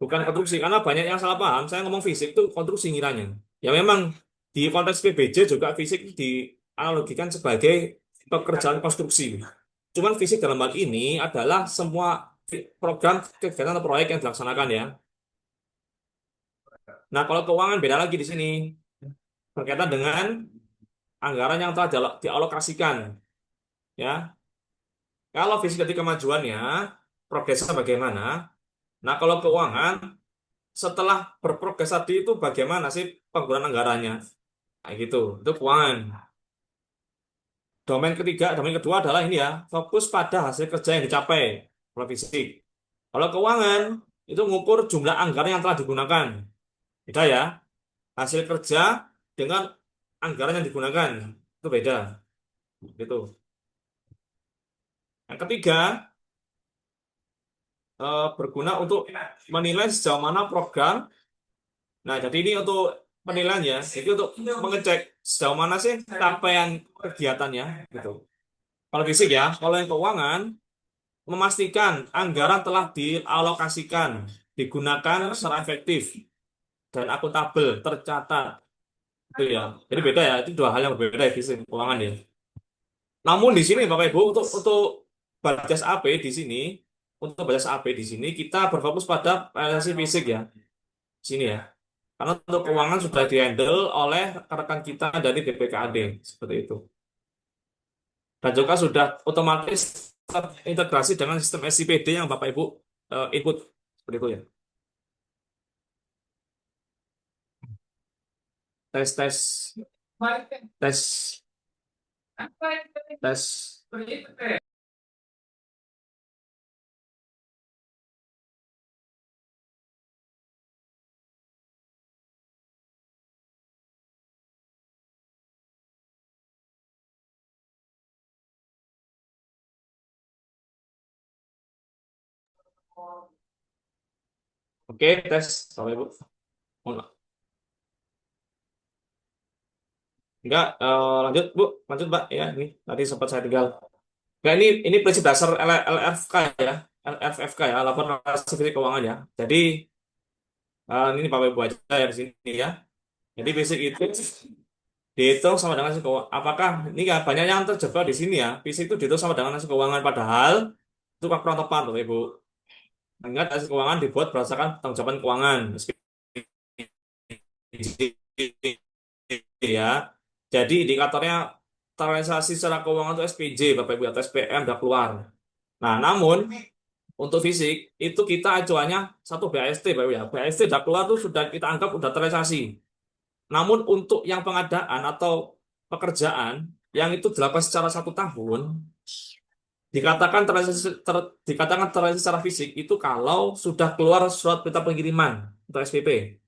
Bukan konstruksi, karena banyak yang salah paham. Saya ngomong fisik itu konstruksi ngiranya. Ya memang di konteks PBJ juga fisik dianalogikan sebagai pekerjaan konstruksi. Cuman fisik dalam hal ini adalah semua program, kegiatan atau proyek yang dilaksanakan ya. Nah, kalau keuangan beda lagi di sini. Berkaitan dengan anggaran yang telah dialokasikan. Ya, kalau fisik dari kemajuannya, progresnya bagaimana? Nah, kalau keuangan, setelah berprogres tadi itu bagaimana sih penggunaan anggarannya? Nah, gitu. Itu keuangan. Domain kedua adalah ini ya, fokus pada hasil kerja yang dicapai oleh fisik. Kalau keuangan, itu mengukur jumlah anggaran yang telah digunakan. Beda ya, hasil kerja dengan anggaran yang digunakan. Itu beda. Gitu. Yang ketiga, berguna untuk menilai sejauh mana program. Nah, jadi ini untuk penilaian ya. Jadi untuk mengecek sejauh mana sih capaian kegiatannya gitu. Kalau fisik ya, kalau yang keuangan memastikan anggaran telah dialokasikan, digunakan secara efektif dan akuntabel, tercatat. Itu ya. Jadi beda ya, itu dua hal yang berbeda ya fisik dan keuangan ya. Namun di sini Bapak Ibu untuk Bajas AP di sini untuk Bajas AP di sini kita berfokus pada relasi fisik ya. Sini ya. Karena untuk keuangan sudah dihandle oleh rekan kita dari BPKAD seperti itu. Dan juga sudah otomatis terintegrasi dengan sistem SIPD yang Bapak Ibu input seperti itu ya. Tes tes tes tes. Oke, tes Bapak Ibu. Enggak, lanjut Bu, lanjut Mbak ya. Ini tadi sempat saya tinggal. Nah, ini prinsip dasar LFK ya, LFFK ya, laporan relasi fisik keuangan ya. Jadi ini Bapak Ibu aja ya di sini ya. Jadi basic itu dihitung sama dengan hasil keuangan. Apakah ini ya banyak yang terjebak di sini ya? Fisik itu dihitung sama dengan hasil keuangan padahal itu kurang tepat Bapak Ibu. Ingat hasil keuangan dibuat berdasarkan tanggung jawab keuangan. Ya. Jadi indikatornya terrealisasi secara keuangan itu SPJ Bapak Ibu atau SPM sudah keluar. Nah, namun untuk fisik itu kita acuannya satu BAST Bapak Ibu ya. BAST sudah keluar tuh sudah kita anggap sudah terrealisasi. Namun untuk yang pengadaan atau pekerjaan yang itu dilakukan secara 1 tahun dikatakan terrealisasi secara fisik itu kalau sudah keluar surat perintah pengiriman untuk SPP.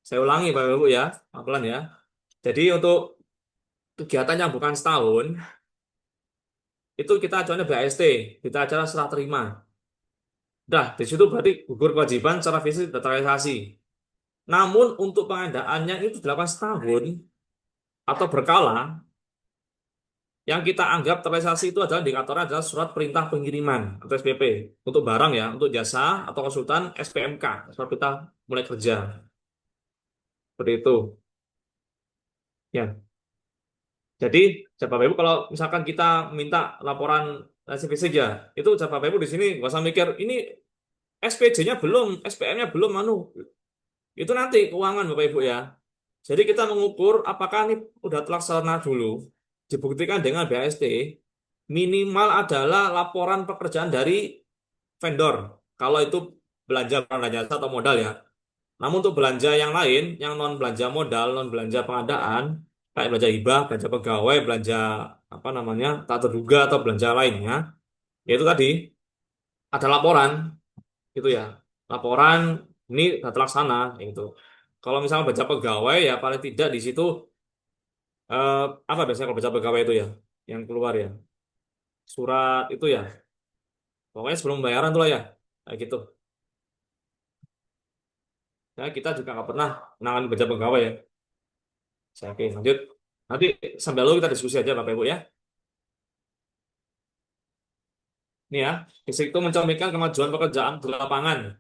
Saya ulangi Bapak Ibu ya, pelan ya. Jadi untuk kegiatan yang bukan setahun itu kita acuannya BAST, kita acara serah terima. Dah, di situ berarti gugur kewajiban secara fisik dan terrealisasi. Namun untuk pengadaannya itu dilakukan setahun atau berkala, yang kita anggap terrealisasi itu adalah indikatornya adalah surat perintah pengiriman atau SPP untuk barang ya, untuk jasa atau konsultan SPMK, surat perintah mulai kerja. Seperti itu. Ya. Jadi, Bapak Ibu kalau misalkan kita minta laporan hasil fisik ya, itu Bapak Ibu di sini nggak usah mikir ini SPJ-nya belum, SPM-nya belum, itu nanti keuangan Bapak Ibu ya. Jadi kita mengukur apakah ini udah terlaksana dulu, dibuktikan dengan BAST, minimal adalah laporan pekerjaan dari vendor. Kalau itu belanja barang jasa atau modal ya. Namun untuk belanja yang lain, yang non belanja modal, non belanja pengadaan, kayak belanja hibah, belanja pegawai, belanja apa namanya, tak terduga atau belanja lainnya, yaitu tadi ada laporan gitu ya. Laporan ini sudah terlaksana gitu. Kalau misalnya belanja pegawai ya paling tidak di situ eh, apa biasanya kalau belanja pegawai itu ya, yang keluar ya, surat itu ya. Pokoknya sebelum pembayaran tuh lah ya, kayak gitu. Ya, kita juga nggak pernah menangani belanja pegawai ya. Oke, lanjut. Nanti sambil lalu kita diskusi aja Bapak Ibu ya. Ini ya, fisik itu mencerminkan kemajuan pekerjaan di lapangan.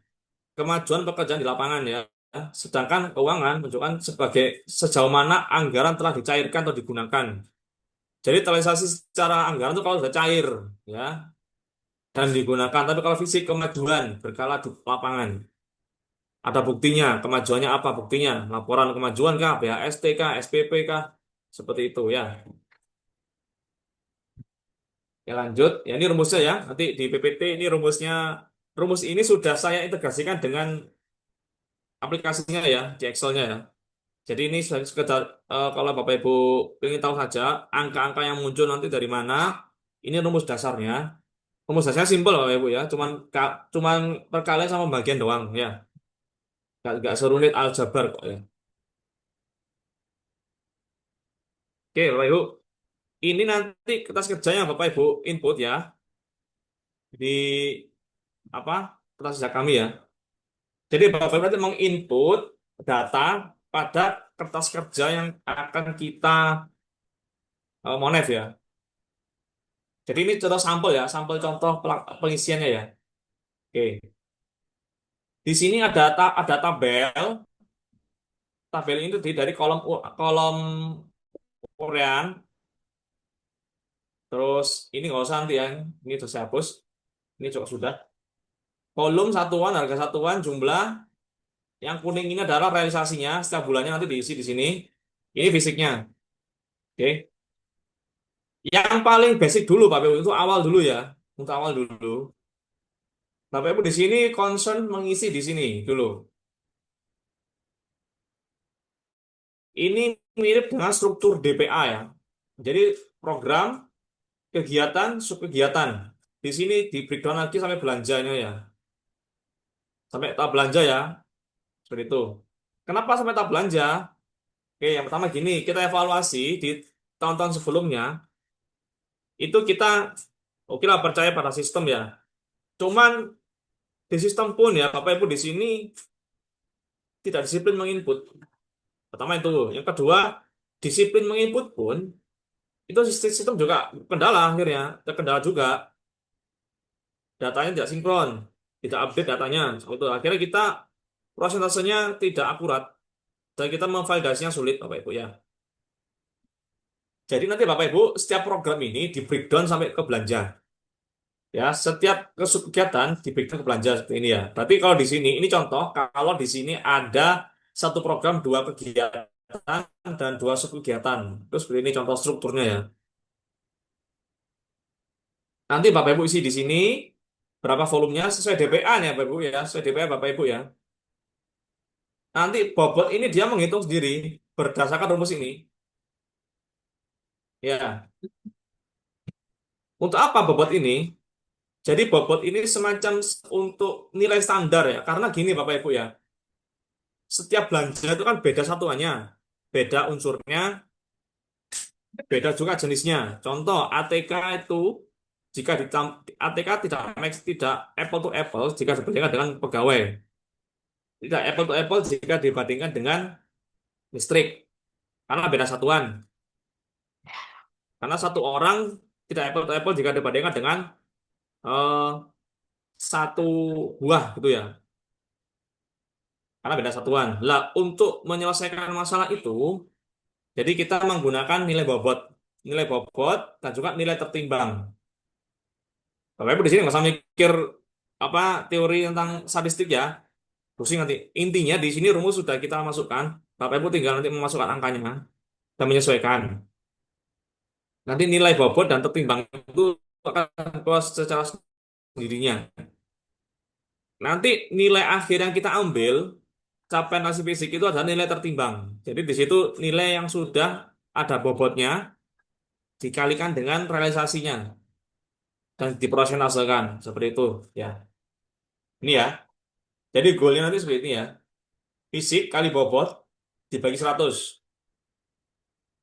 Kemajuan pekerjaan di lapangan ya. Sedangkan keuangan menunjukkan sebagai sejauh mana anggaran telah dicairkan atau digunakan. Jadi realisasi secara anggaran itu kalau sudah cair ya dan digunakan. Tapi kalau fisik kemajuan berkala di lapangan. Ada buktinya, kemajuannya apa buktinya? Laporan kemajuan kah, BHST kah, SPP kah? Seperti itu ya. Ya lanjut, ya ini rumusnya ya. Nanti di PPT ini rumusnya, rumus ini sudah saya integrasikan dengan aplikasinya ya, di Excel-nya ya. Jadi ini sekedar kalau Bapak Ibu ingin tahu saja angka-angka yang muncul nanti dari mana, ini rumus dasarnya. Rumus dasarnya simpel Bapak Ibu ya, cuman perkalian sama bagian doang ya. Nggak serumit aljabar kok ya. Oke Bapak Ibu, ini nanti kertas kerjanya Bapak Ibu input ya di apa kertas kerja kami ya. Jadi Bapak Ibu nanti menginput data pada kertas kerja yang akan kita monef ya. Jadi ini contoh sampel ya, sampel contoh pengisiannya ya. Oke. Di sini ada tabel. Tabel ini terdiri dari kolom urean. Terus ini nggak usah nanti ya. Ini sudah saya hapus. Ini juga sudah. Kolom satuan, harga satuan, jumlah. Yang kuning ini adalah realisasinya. Setiap bulannya nanti diisi di sini. Ini fisiknya. Oke. Yang paling basic dulu, Bapak Ibu, itu awal dulu ya. Untuk awal dulu. Bapak Ibu di sini concern mengisi di sini dulu. Ini mirip dengan struktur DPA ya. Jadi program, kegiatan, subkegiatan. Di sini di breakdown lagi sampai belanjanya ya. Sampai tahap belanja ya. Seperti itu. Kenapa sampai tahap belanja? Oke, yang pertama gini, kita evaluasi di tahun-tahun sebelumnya. Itu kita, oke lah percaya pada sistem ya. Cuman di sistem pun ya, Bapak Ibu di sini tidak disiplin menginput. Pertama itu. Yang kedua, disiplin menginput pun itu sistem juga kendala akhirnya, terkendala juga. Datanya tidak sinkron, tidak update datanya. Itu akhirnya kita prosentasenya tidak akurat dan kita memvalidasinya sulit, Bapak Ibu ya. Jadi nanti Bapak Ibu setiap program ini di breakdown sampai ke belanja. Ya, setiap kegiatan di breakdown ke belanja seperti ini ya. Berarti kalau di sini ini contoh kalau di sini ada satu program dua kegiatan dan dua subkegiatan. Terus seperti ini contoh strukturnya ya. Nanti Bapak Ibu isi di sini berapa volumenya sesuai DPA-nya Bapak Ibu ya, sesuai DPA Bapak Ibu ya. Nanti bobot ini dia menghitung sendiri berdasarkan rumus ini. Ya, untuk apa bobot ini? Jadi bobot ini semacam untuk nilai standar ya. Karena gini Bapak Ibu ya, setiap belanja itu kan beda satuannya, beda unsurnya, beda juga jenisnya. Contoh ATK itu jika ATK tidak apple to apple jika dibandingkan dengan pegawai. Tidak apple to apple jika dibandingkan dengan listrik karena beda satuan. Karena satu orang tidak apple to apple jika dibandingkan dengan eh, satu buah gitu ya. Karena beda satuan. Lah, untuk menyelesaikan masalah itu, jadi kita menggunakan nilai bobot dan juga nilai tertimbang. Bapak Ibu di sini nggak usah mikir apa teori tentang statistik ya. Pusing nanti. Intinya di sini rumus sudah kita masukkan. Bapak Ibu tinggal nanti memasukkan angkanya dan menyesuaikan. Nanti nilai bobot dan tertimbang itu akan keluar secara sendirinya. Nanti nilai akhir yang kita ambil capaian hasil fisik itu adalah nilai tertimbang. Jadi di situ nilai yang sudah ada bobotnya dikalikan dengan realisasinya dan diprosentasenya seperti itu ya. Ini ya. Jadi goalnya nanti seperti ini ya. Fisik kali bobot dibagi 100.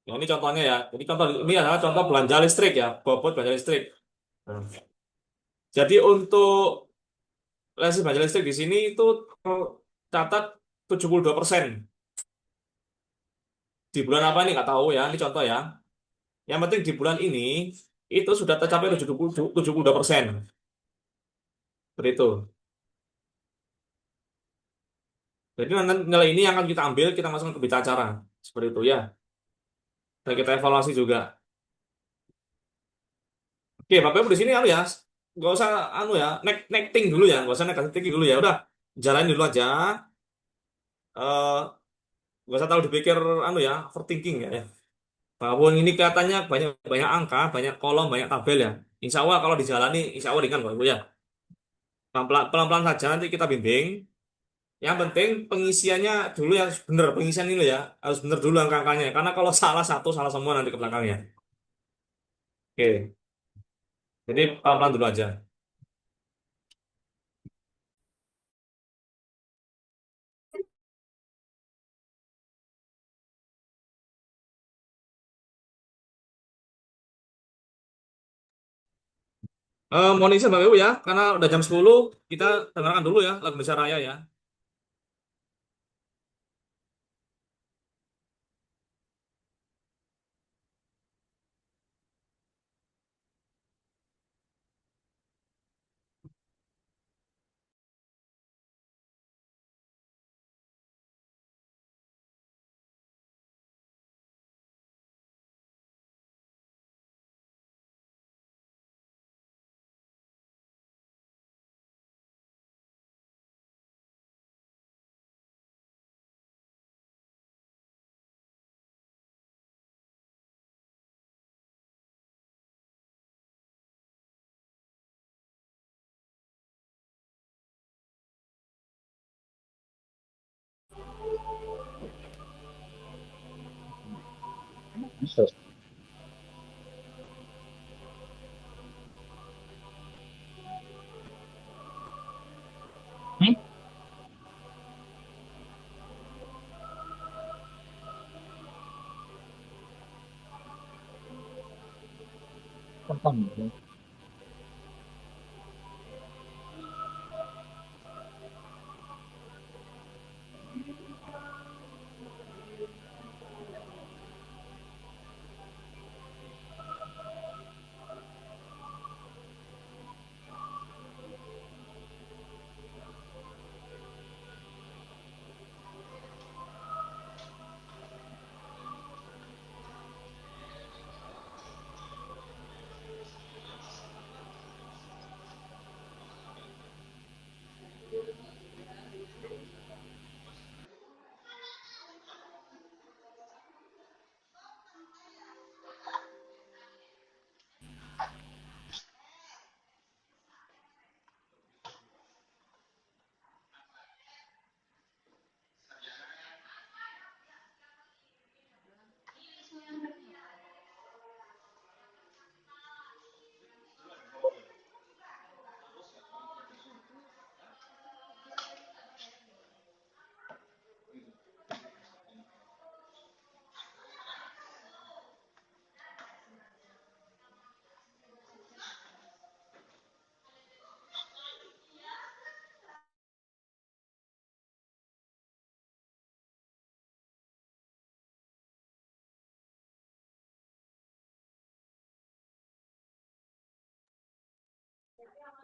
Nah, ini contohnya ya. Jadi contoh ini adalah contoh belanja listrik ya, bobot belanja listrik. Nah, jadi untuk belanja listrik di sini itu catat 72%. Di bulan apa ini nggak tahu ya, ini contoh ya. Yang penting di bulan ini itu sudah tercapai 72%. Seperti itu. Jadi nanti nilai ini yang akan kita ambil, kita masukkan ke berita acara. Seperti itu ya. Dan kita evaluasi juga. Oke, Bapak Ibu di sini anu ya, nggak usah anu ya, necting dulu ya, nggak usah negatif thinking dulu ya. Udah, jalanin dulu aja. Eh, nggak usah terlalu dipikir anu ya, overthinking ya. Bahwa ini kelihatannya banyak banyak angka, banyak kolom, banyak tabel ya. Insya Allah kalau dijalani, insya Allah ringan Bapak Ibu ya. Pelan-pelan saja nanti kita bimbing. Yang penting pengisiannya dulu ya bener, pengisian ini ya harus bener dulu angka-angkanya. Karena kalau salah satu, salah semua nanti ke belakangnya. Oke, jadi pelan-pelan dulu aja. Mohon izin Bapak Ibu ya, karena udah jam 10, kita dengarkan dulu ya lagu Indonesia Raya ya.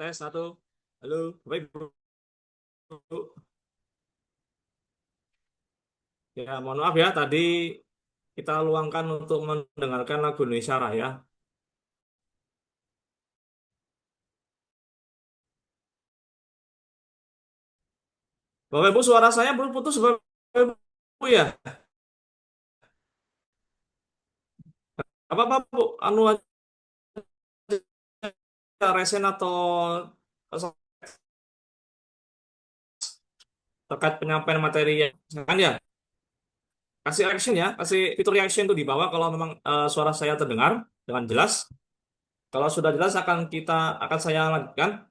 tes satu. Halo, Bapak Ibu. Ya, mohon maaf ya, tadi kita luangkan untuk mendengarkan lagu Indonesia Raya. Bapak Ibu, suara saya belum putus, Bapak Ibu ya? Apa Bu? Anu aja resen atau terkait penyampaian materi yang kan ya? Kasih reaction ya, kasih fitur reaction itu di bawah kalau memang suara saya terdengar dengan jelas. Kalau sudah jelas akan saya lanjutkan.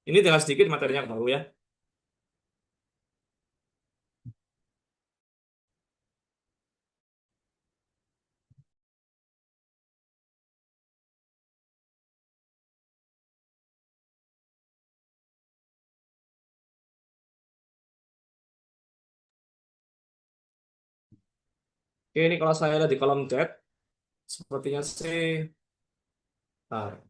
Ini tinggal sedikit materinya baru ya. Oke, ini kalau saya ada di kolom chat, sepertinya sih, bentar.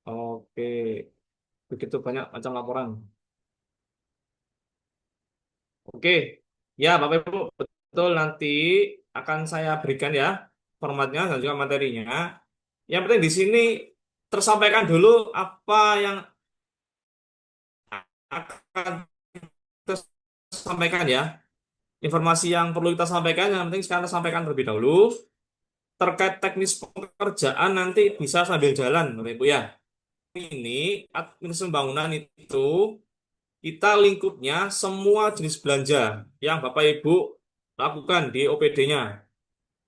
Oke, begitu banyak macam laporan. Oke, ya Bapak Ibu, betul nanti akan saya berikan ya formatnya dan juga materinya. Yang penting di sini tersampaikan dulu apa yang akan kita sampaikan ya. Informasi yang perlu kita sampaikan, yang penting sekarang sampaikan terlebih dahulu. Terkait teknis pekerjaan nanti bisa sambil jalan, Bapak Ibu ya. Ini administrasi pembangunan itu kita lingkupnya semua jenis belanja yang Bapak Ibu lakukan di OPD-nya.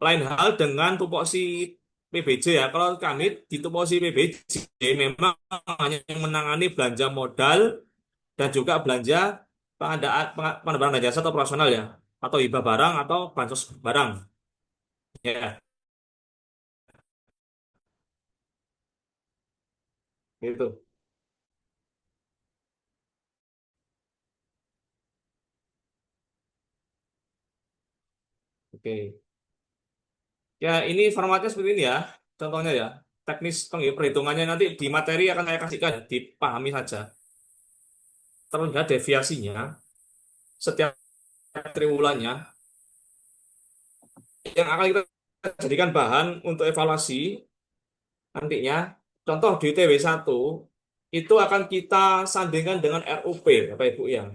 Lain hal dengan tupoksi PBJ ya. Kalau kami di tupoksi PBJ memang hanya yang menangani belanja modal dan juga belanja pengadaan barang dan jasa atau operasional ya, atau hibah barang atau bansos barang. Ya, gitu. Oke. Ya, ini formatnya seperti ini ya. Contohnya ya. Teknis perhitungannya nanti di materi akan saya kasihkan, ya, dipahami saja. Terlihat deviasinya setiap triwulannya yang akan kita jadikan bahan untuk evaluasi nantinya. Contoh di TW1 itu akan kita sandingkan dengan RUP, Bapak Ibu ya.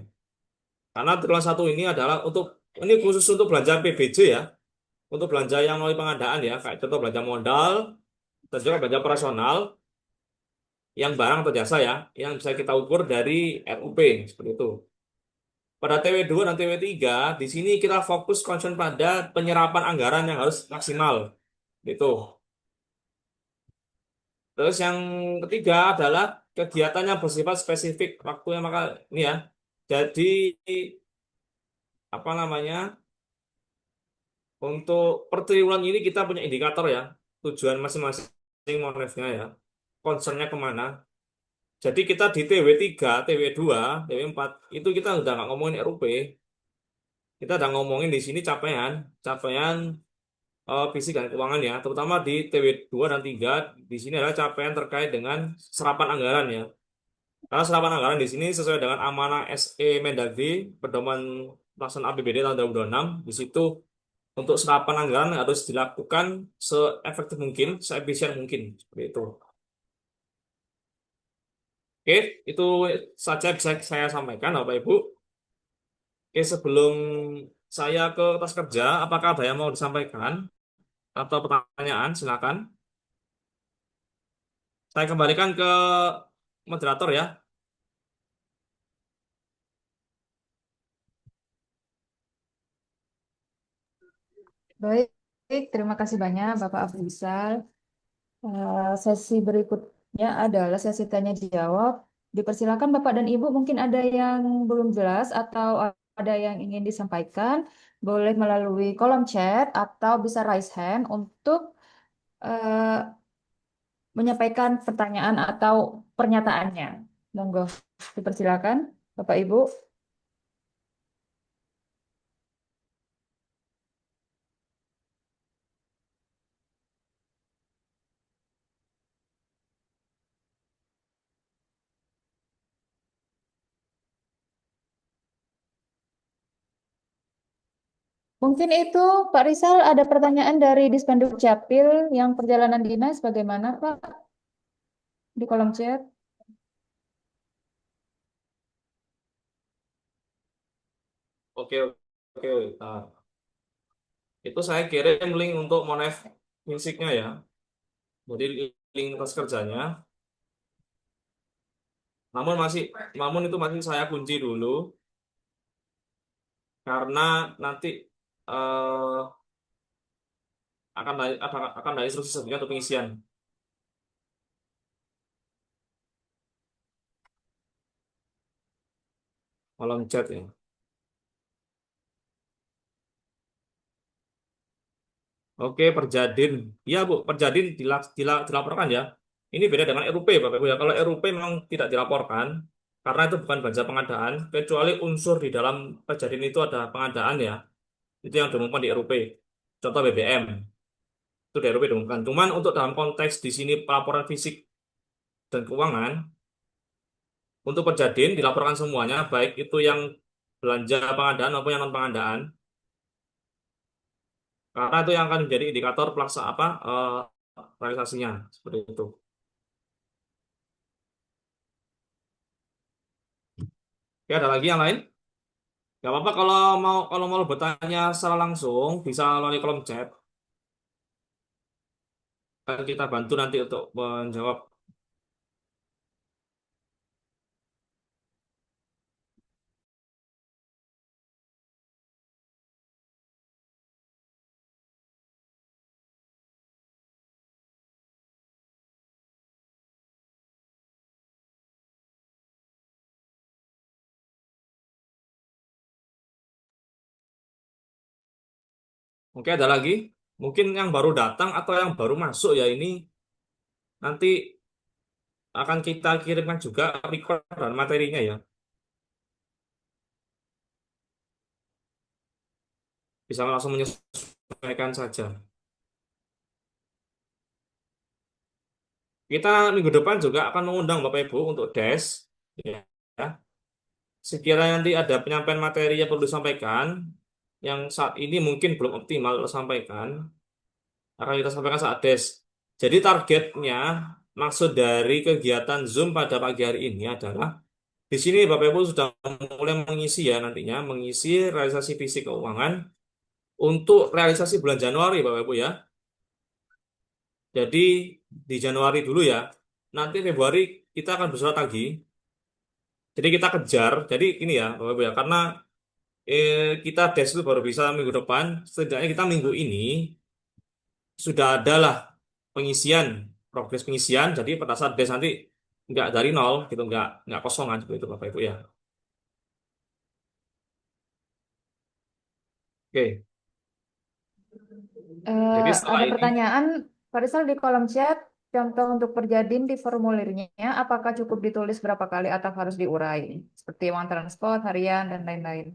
Karena triwulan satu ini adalah ini khusus untuk belanja PBJ ya, untuk belanja yang melalui pengadaan ya, kayak contoh belanja modal dan juga belanja operasional yang barang atau jasa ya, yang bisa kita ukur dari RUP seperti itu. Pada TW2 dan TW3, di sini kita fokus concern pada penyerapan anggaran yang harus maksimal. Gitu. Terus yang ketiga adalah kegiatan yang bersifat spesifik waktunya maka ini ya. Jadi apa namanya? Untuk per triwulan ini kita punya indikator ya, tujuan masing-masing monefnya ya, concernnya kemana. Jadi kita di TW3, TW2, TW4 itu kita udah nggak ngomongin RUP, kita udah ngomongin di sini capaian fisik dan keuangan ya, terutama di TW2 dan 3 di sini adalah capaian terkait dengan serapan anggaran ya. Karena serapan anggaran di sini sesuai dengan amanah SE Mendagri Pedoman Pelaksanaan APBD tahun 2026, di situ untuk serapan anggaran harus dilakukan seefektif mungkin, seefisien mungkin seperti itu. Oke, itu saja bisa saya sampaikan, Bapak Ibu. Oke, sebelum saya ke tas kerja, apakah ada yang mau disampaikan atau pertanyaan? Silakan. Saya kembalikan ke moderator ya. Baik, terima kasih banyak Bapak Abu Rizal. Sesi berikutnya adalah sesi tanya jawab. Dipersilakan Bapak dan Ibu, mungkin ada yang belum jelas atau ada yang ingin disampaikan, boleh melalui kolom chat atau bisa raise hand untuk eh, menyampaikan pertanyaan atau pernyataannya. Monggo, dipersilakan Bapak Ibu. Mungkin itu Pak Rizal ada pertanyaan dari Dispenduk Capil yang perjalanan dinas bagaimana Pak di kolom chat. Oke, oke. Nah, itu saya kirim link untuk Monef fisiknya ya. Jadi link tes kerjanya. Namun masih, namun itu masih saya kunci dulu karena nanti eh, akan ada instruksi selanjutnya untuk pengisian kolom chat ya. Oke, Perjadin. Iya, Bu, Perjadin dilaporkan ya. Ini beda dengan RUP, Bapak Ibu ya. Kalau RUP memang tidak dilaporkan, karena itu bukan baja pengadaan, kecuali unsur di dalam Perjadin itu ada pengadaan ya. Itu yang diumumkan di RUP. Contoh BBM, itu di RUP diumumkan. Cuman untuk dalam konteks di sini pelaporan fisik dan keuangan, untuk Perjadin dilaporkan semuanya, baik itu yang belanja pengadaan maupun yang non pengadaan, karena itu yang akan menjadi indikator pelaksanaan realisasinya seperti itu. Oke, ada lagi yang lain? Gak apa-apa kalau mau bertanya secara langsung bisa melalui kolom chat. Kan kita bantu nanti untuk menjawab. Oke, ada lagi. Mungkin yang baru datang atau yang baru masuk ya ini nanti akan kita kirimkan juga record dan materinya ya. Bisa langsung menyesuaikan saja. Kita minggu depan juga akan mengundang Bapak Ibu untuk DES. Ya. Sekiranya nanti ada penyampaian materi yang perlu disampaikan, yang saat ini mungkin belum optimal disampaikan, akan kita sampaikan saat DES. Jadi targetnya, maksud dari kegiatan Zoom pada pagi hari ini adalah di sini Bapak Ibu sudah mulai mengisi ya nantinya, mengisi realisasi fisik keuangan untuk realisasi bulan Januari Bapak Ibu ya. Jadi di Januari dulu ya. Nanti Februari kita akan bersurat lagi. Jadi kita kejar. Jadi ini ya Bapak Ibu ya, karena kita tes itu baru bisa minggu depan. Setidaknya kita minggu ini sudah ada lah pengisian, progres pengisian. Jadi pada saat tes nanti nggak dari nol gitu, nggak kosongan seperti itu Bapak Ibu ya. Oke, jadi setelah Ada ini, pertanyaan Pak Rizal di kolom chat. Contoh untuk Perjadin di formulirnya, apakah cukup ditulis berapa kali atau harus diurai? Seperti uang transport, harian, dan lain-lain.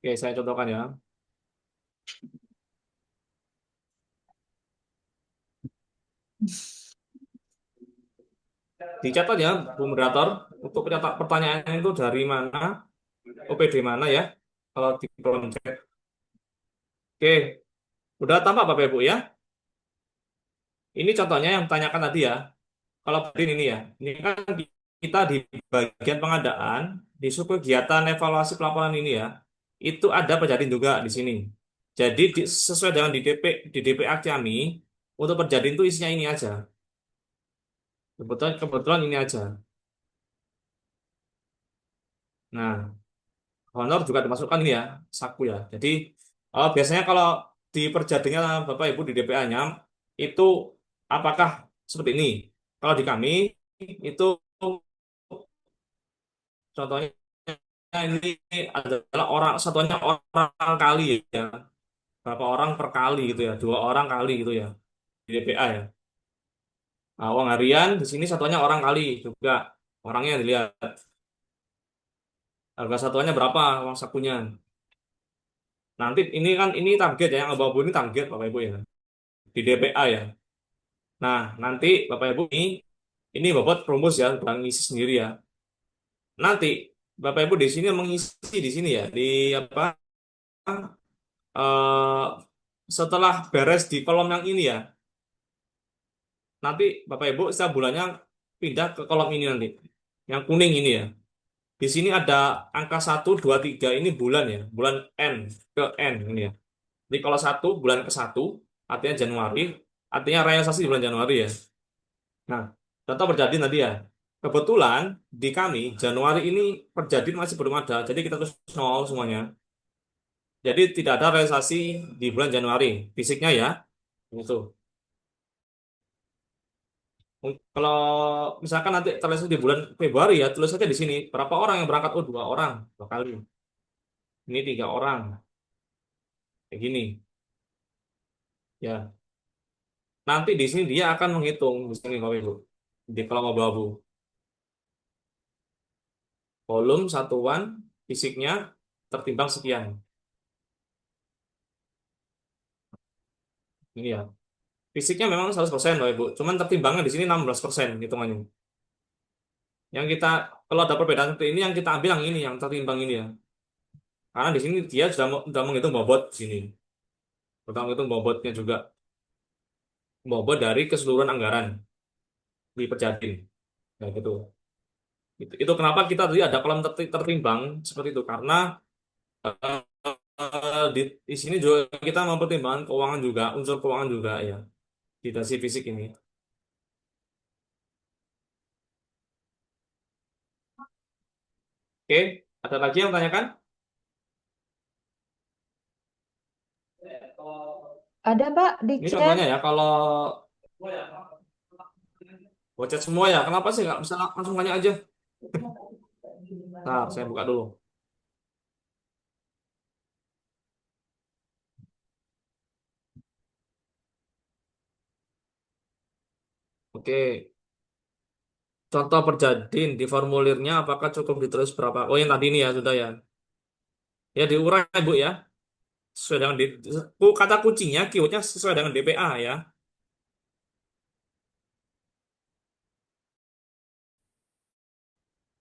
oke saya contohkan ya. Dicatat ya, Bu Moderator, untuk pertanyaannya itu dari mana, OPD mana ya, kalau di kolom chat. Oke, udah tampak Bapak Ibu ya. Ini contohnya yang ditanyakan tadi ya. Kalau begini ini ya, ini kan kita di bagian pengadaan, di sub kegiatan evaluasi pelaporan ini ya, itu ada Perjadin juga di sini. Jadi sesuai dengan di DPA kami, untuk Perjadin itu isinya ini aja. Kebetulan ini aja. Nah, honor juga dimasukkan ini ya, saku ya. Jadi biasanya kalau di perjadinya Bapak Ibu di DPA-nya itu apakah seperti ini? Kalau di kami itu contohnya ini adalah satuannya orang kali ya, berapa orang per kali gitu ya, 2 orang kali gitu ya di DPA ya. Nah, uang harian di sini satuannya orang kali juga, orangnya dilihat harga satuannya berapa uang sakunya. Nanti ini kan ini target ya, yang abu-abu ini target Bapak Ibu ya di DPA ya. Nah, nanti Bapak Ibu ini bobot rumus ya, Bang ngisi sendiri ya. Nanti Bapak Ibu di sini mengisi di sini ya di apa eh, setelah beres di kolom yang ini ya. Nanti Bapak Ibu setiap bulannya pindah ke kolom ini nanti. Yang kuning ini ya. Di sini ada angka 1, 2, 3 ini bulan ya. Bulan N ke N ini ya. Jadi kalau satu bulan ke satu artinya Januari, artinya realisasi di bulan Januari ya. Nah, contoh terjadi nanti ya. Kebetulan di kami Januari ini terjadi masih belum ada. Jadi kita terus nol semuanya. Jadi tidak ada realisasi di bulan Januari. Fisiknya ya. Itu. Kalau misalkan nanti terlihat di bulan Februari ya, tulis saja di sini berapa orang yang berangkat. Oh, 2 orang, 2 kali. Ini 3 orang, kayak gini. Ya, nanti di sini dia akan menghitung di sini Bapak Ibu. Di kolom abu-abu, volume satuan fisiknya tertimbang sekian. Ini ya, fisiknya memang 100% Bapak Ibu. Cuman tertimbangnya di sini 16% hitungannya. Yang kita kalau ada perbedaan seperti ini yang kita ambil yang ini yang tertimbang ini ya. Karena di sini dia sudah menghitung bobot di sini. Sudah menghitung bobotnya juga. Bobot dari keseluruhan anggaran di Perjadin. Nah, gitu. Itu kenapa kita tadi ada kolom tertimbang seperti itu karena eh, di sini juga kita mempertimbangkan keuangan juga, unsur keuangan juga ya di dasi fisik ini. Oke, ada lagi yang tanyakan? Ada Pak di Ini chat. contohnya ya, kalau bocet semua ya, kenapa sih nggak bisa langsung tanya aja? Nah, saya buka dulu. Oke, contoh Perjadin di formulirnya apakah cukup ditulis berapa? Oh, yang tadi ini ya sudah ya. Ya diurai Bu ya. Sesuai dengan kata kuncinya, keywordnya sesuai dengan DPA ya.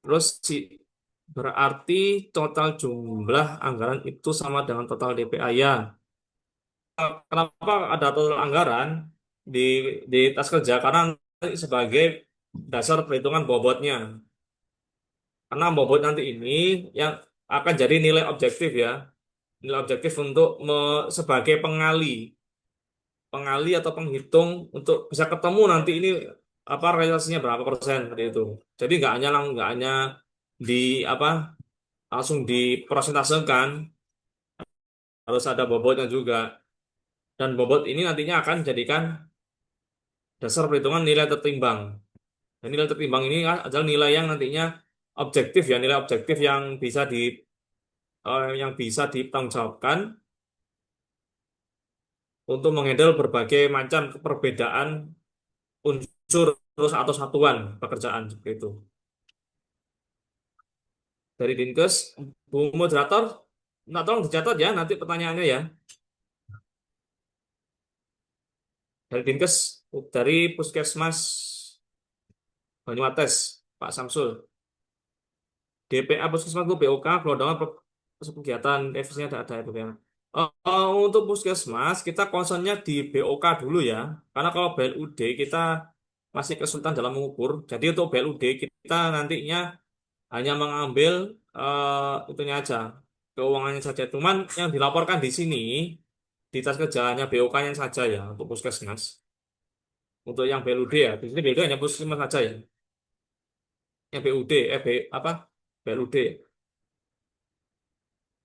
Terus berarti total jumlah anggaran itu sama dengan total DPA ya. Kenapa ada total anggaran di tas kerja? Karena nanti sebagai dasar perhitungan bobotnya. Karena bobot nanti ini yang akan jadi nilai objektif ya. Nilai objektif untuk sebagai pengali atau penghitung untuk bisa ketemu nanti ini apa realisasinya berapa persen seperti itu. Jadi nggak hanya di apa langsung dipresentasekan, harus ada bobotnya juga. Dan bobot ini nantinya akan jadikan dasar perhitungan nilai tertimbang. Dan nilai tertimbang ini adalah nilai yang nantinya objektif ya, nilai objektif yang bisa dipertanggungjawabkan untuk menghandle berbagai macam perbedaan unsur terus atau satuan pekerjaan seperti itu. Dari Dinkes, Bu Moderator, nah tolong dicatat ya nanti pertanyaannya ya. Dari Dinkes, dari Puskesmas Banyuates, Pak Samsul. DPA Puskesmas itu BOK, Gelondangan kegiatan revisinya ada itu ya. Untuk Puskesmas, kita concernnya di BOK dulu ya. Karena kalau BLUD kita masih kesulitan dalam mengukur. Jadi untuk BLUD kita nantinya hanya mengambil itunya aja, keuangannya saja. Cuman yang dilaporkan di sini, di tas kerjanya BOK-nya saja ya untuk Puskesmas. Untuk yang BLUD ya, di sini BLUD hanya Puskesmas saja ya. Yang BUD, apa? BLUD.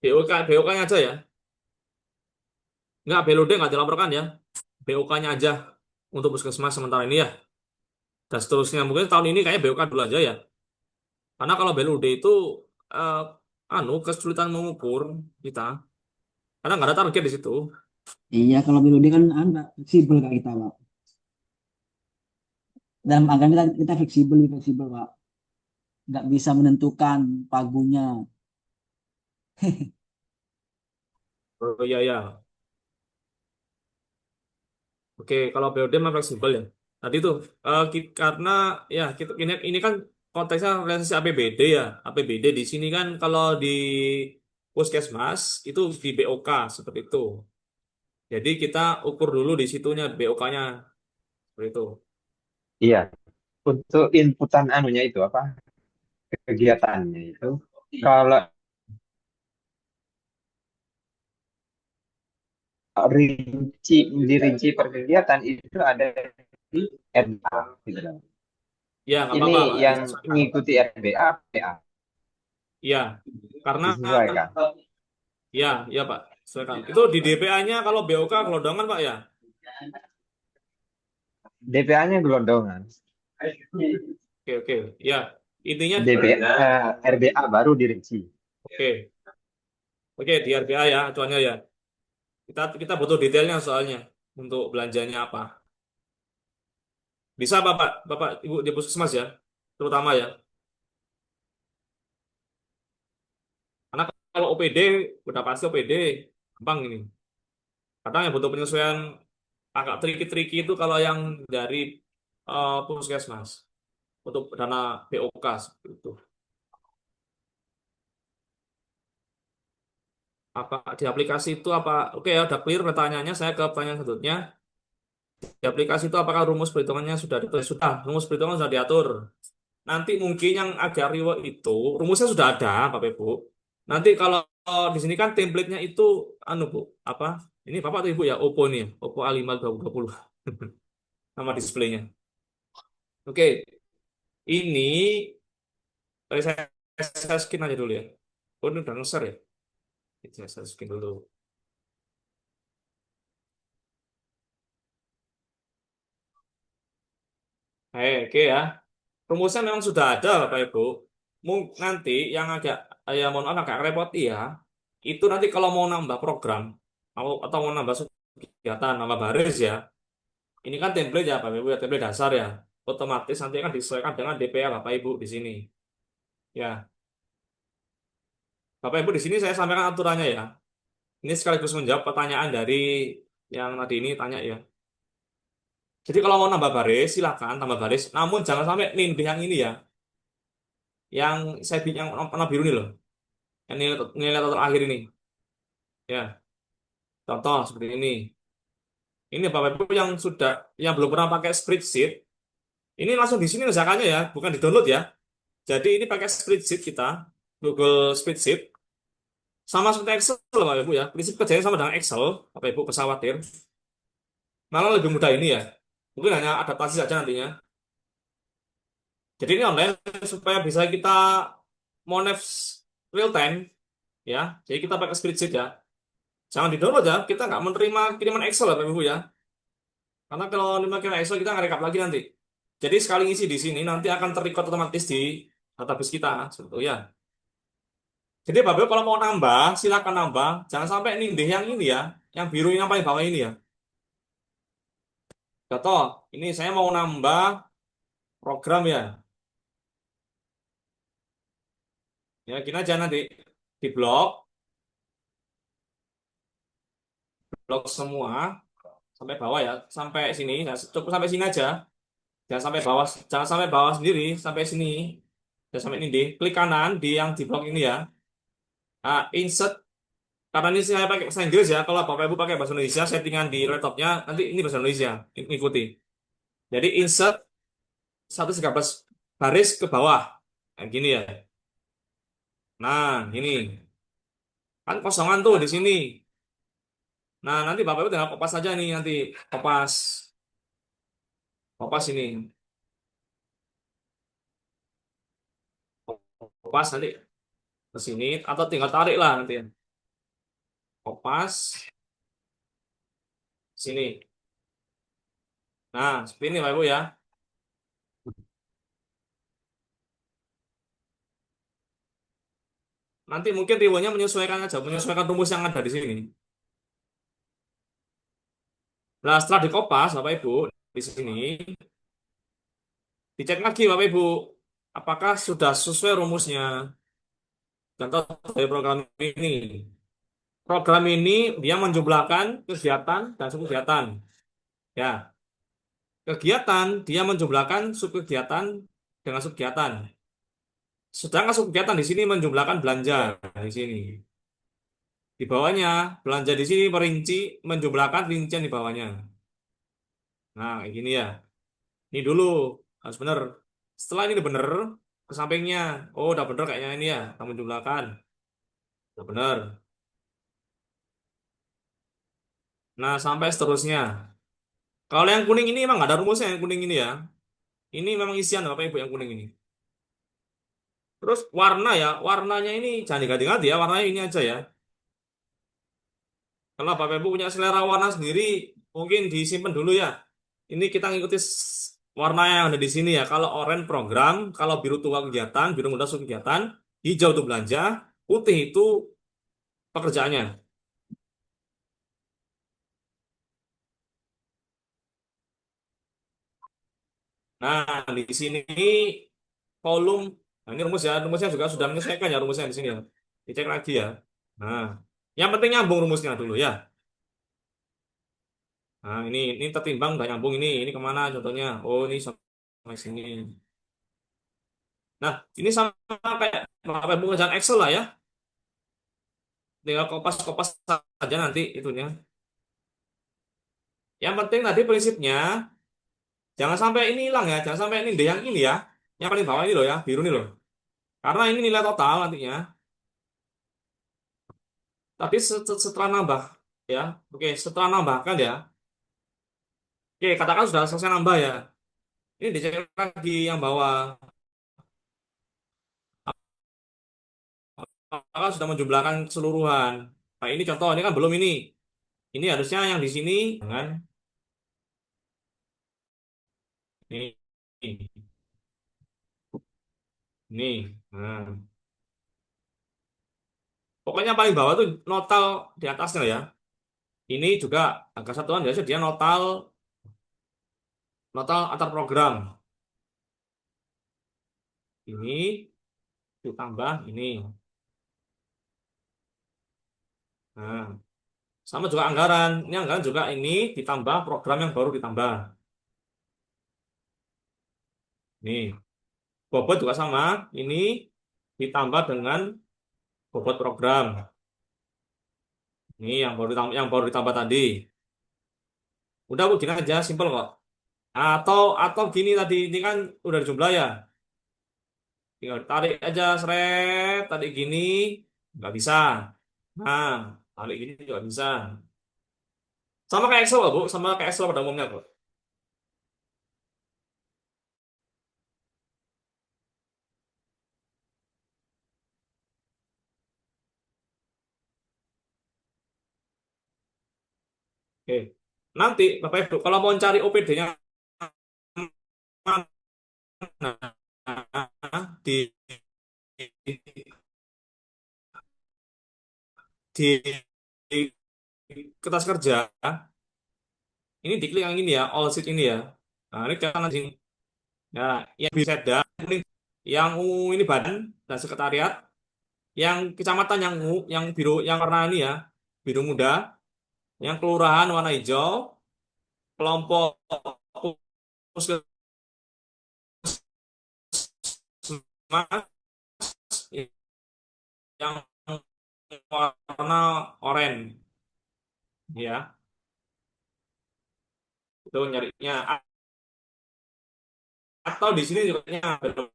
BOK-nya aja ya. Enggak, BLUD nggak dilaporkan ya. BOK-nya aja untuk Puskesmas sementara ini ya. Dan seterusnya. Mungkin tahun ini kayaknya BOK dulu aja ya. Karena kalau BLUD itu eh, kesulitan mengukur kita. Karena nggak ada target di situ. Iya, kalau BLUD kan anda fleksibel kak kita, Pak. Dalam anggaran kita fleksibel, Pak. Nggak bisa menentukan pagunya. Oh iya ya. Oke, kalau BOD memang fleksibel ya. Tadi tuh karena ya ini kan konteksnya realisasi APBD ya. APBD di sini kan kalau di puskesmas itu di BOK seperti itu. Jadi kita ukur dulu di situnya BOK-nya seperti itu. Iya, untuk inputan anunya itu apa? Kegiatannya itu. Kalau dirinci per kegiatan itu ada di RBA gitu loh. Ya, nggak Ini apa-apa, Pak. yang Disesuaikan. mengikuti RBA, PA Ya, karena disesuaikan. ya Pak. Silakan. Itu di DPA-nya kalau BOK gelondongan Pak ya. DPA-nya gelondongan. Oke, oke. Ya, intinya RBA baru dirinci. oke. Oke, di RBA ya acuannya ya. Kita butuh detailnya soalnya untuk belanjanya apa. Bisa Bapak, Bapak Ibu di puskesmas ya, terutama ya. Karena kalau OPD udah pasti OPD gampang ini. Kadang yang butuh penyesuaian agak tricky-tricky itu kalau yang dari puskesmas untuk dana BOK seperti itu. Apa di aplikasi itu apa? Oke ya, udah clear pertanyaannya. Saya ke pertanyaan selanjutnya. Di aplikasi itu apakah rumus perhitungannya sudah ditulis? Sudah, rumus perhitungan sudah diatur. Nanti mungkin yang agak riwet itu rumusnya sudah ada, Bapak Ibu. Nanti kalau di sini kan template-nya itu anu Bu, apa? Ini Bapak atau Ibu ya? Oppo nih, Oppo A5 2020. Nama displaynya. Oke, ini saya skin aja dulu ya. Oh, ini udah nge-share ya? Saya skin dulu. Oke ya. Rumusnya memang sudah ada, Bapak Ibu. Nanti yang agak, ya mohon maaf agak repot ya. Itu nanti kalau mau nambah program, atau mau nambah kegiatan, nambah baris ya. Ini kan template ya, Bapak Ibu ya, template dasar ya. Otomatis nanti akan disesuaikan dengan DPA Bapak Ibu di sini. Ya, Bapak Ibu di sini saya sampaikan aturannya ya. Ini sekaligus menjawab pertanyaan dari yang tadi ini tanya ya. Jadi kalau mau nambah baris, silakan tambah baris. Namun jangan sampai nindih yang ini ya. Yang saya bikin yang warna biru ini loh. Yang nilai total akhir ini. Ya, contoh seperti ini. Ini Bapak Ibu yang belum pernah pakai spreadsheet, ini langsung di sini ngerjakannya ya, bukan di download ya. Jadi ini pakai spreadsheet kita, Google Spreadsheet, sama seperti Excel Bapak Ibu ya. Prinsip kerjanya sama dengan Excel, Bapak Ibu usah khawatir. Malah lebih mudah ini ya. Mungkin hanya adaptasi saja nantinya. Jadi ini online supaya bisa kita monef real time ya. Jadi kita pakai spreadsheet ya. Jangan di download ya, kita nggak menerima kiriman Excel Bapak Ibu ya. Karena kalau menerima kiriman Excel kita nggak rekap lagi nanti. Jadi sekali ngisi di sini nanti akan terrecord otomatis di database kita, seperti itu ya. Jadi Bapak Ibu kalau mau nambah, silakan nambah. Jangan sampai nindih yang ini ya, yang biru yang paling bawah ini ya. Contoh, ini saya mau nambah program ya. Ya, gini aja nanti di blok semua sampai bawah ya, sampai sini. Nah, cukup sampai sini aja. Jangan sampai bawah sendiri, sampai sini. Jangan sampai ini. Klik kanan di yang di blok ini ya. Nah, insert. Karena ini saya pakai bahasa Inggris ya. Kalau Bapak Ibu pakai bahasa Indonesia, settingan di laptopnya, nanti ini bahasa Indonesia. Ikuti. Jadi insert 113 baris ke bawah. Nah, gini ya. Nah, ini. Kan kosongan tuh di sini. Nah, nanti Bapak Ibu tinggal kopas aja nih nanti. Kopas. Kopas ini. Kopas nanti ke sini. Atau tinggal tarik lah nanti. Kopas. Sini. Nah, seperti ini Bapak Ibu ya. Nanti mungkin riwanya menyesuaikan aja, menyesuaikan rumus yang ada di sini. Nah, setelah dikopas, Bapak Ibu, di sini, dicek lagi Bapak Ibu, apakah sudah sesuai rumusnya. Contoh dari program ini. Program ini dia menjumlahkan kegiatan dan subkegiatan. Ya, kegiatan dia menjumlahkan subkegiatan dengan subkegiatan. Sedangkan kegiatan di sini menjumlahkan belanja di sini. Di bawahnya, belanja di sini merinci, menjumlahkan rincian di bawahnya. Nah, kayak gini ya. Ini dulu, harus bener. Setelah ini udah bener, ke sampingnya. Oh, udah bener kayaknya ini ya, kita menjumlahkan. Udah bener. Nah, sampai seterusnya. Kalau yang kuning ini emang nggak ada rumusnya yang kuning ini ya. Ini memang isian Bapak Ibu yang kuning ini. Terus warna ya, warnanya ini jangan diganti-ganti ya, warnanya ini aja ya. Kalau Bapak Ibu punya selera warna sendiri, mungkin disimpan dulu ya. Ini kita ngikuti warna yang ada di sini ya. Kalau oranye program, kalau biru tua kegiatan, biru muda suatu kegiatan, hijau itu belanja, putih itu pekerjaannya. Nah, di sini kolom, nah ini rumus ya, rumusnya juga sudah menyesuaikan ya rumusnya di sini ya. Dicek lagi ya. Nah, yang penting nyambung rumusnya dulu ya. Nah, ini tertimbang udah nyambung ini kemana contohnya? Oh, ini sampai sini. Nah, ini sama kayak apa pengerjaan Excel lah ya. Tinggal kopas-kopas saja nanti itunya. Yang penting tadi prinsipnya jangan sampai ini hilang ya, jangan sampai ini deh yang ini ya. Yang paling bawah ini loh ya, biru ini loh. Karena ini nilai total nantinya. Tapi setelah nambah ya. Oke, setelah nambahkan ya. Oke, katakan sudah selesai nambah ya. Ini dicek lagi yang bawah. Apakah sudah menjumlahkan keseluruhan? Nah, ini contoh, ini kan belum ini. Ini harusnya yang di sini dengan ini. Ini. Nah, pokoknya paling bawah tuh notal di atasnya ya. Ini juga angka satuan biasanya dia notal notal antar program. Ini ditambah ini. Nah, sama juga anggaran. Ini anggaran juga ini ditambah program yang baru ditambah. Nih, bobot juga sama. Ini ditambah dengan bobot program. Ini yang baru ditambah tadi. Udah Bu, gini aja, simple kok. Atau gini tadi ini kan udah jumlah ya. Tinggal tarik aja seret, tarik gini nggak bisa. Nah, tarik gini juga bisa. Sama kayak Excel kok, Bu, sama kayak Excel pada umumnya kok. Oke. Nanti Bapak Ibu kalau mau cari OPD-nya mana di kertas kerja, ini diklik yang ini ya, all sheet ini ya. Nah, ini jangan sini. Nah, yang bisa yang ungu ini badan dan sekretariat, yang kecamatan yang ungu, yang biru, yang warna ini ya, biru muda, yang kelurahan warna hijau, kelompok puskesmas yang warna oranye ya. Itu nyarinya atau di sini juga itu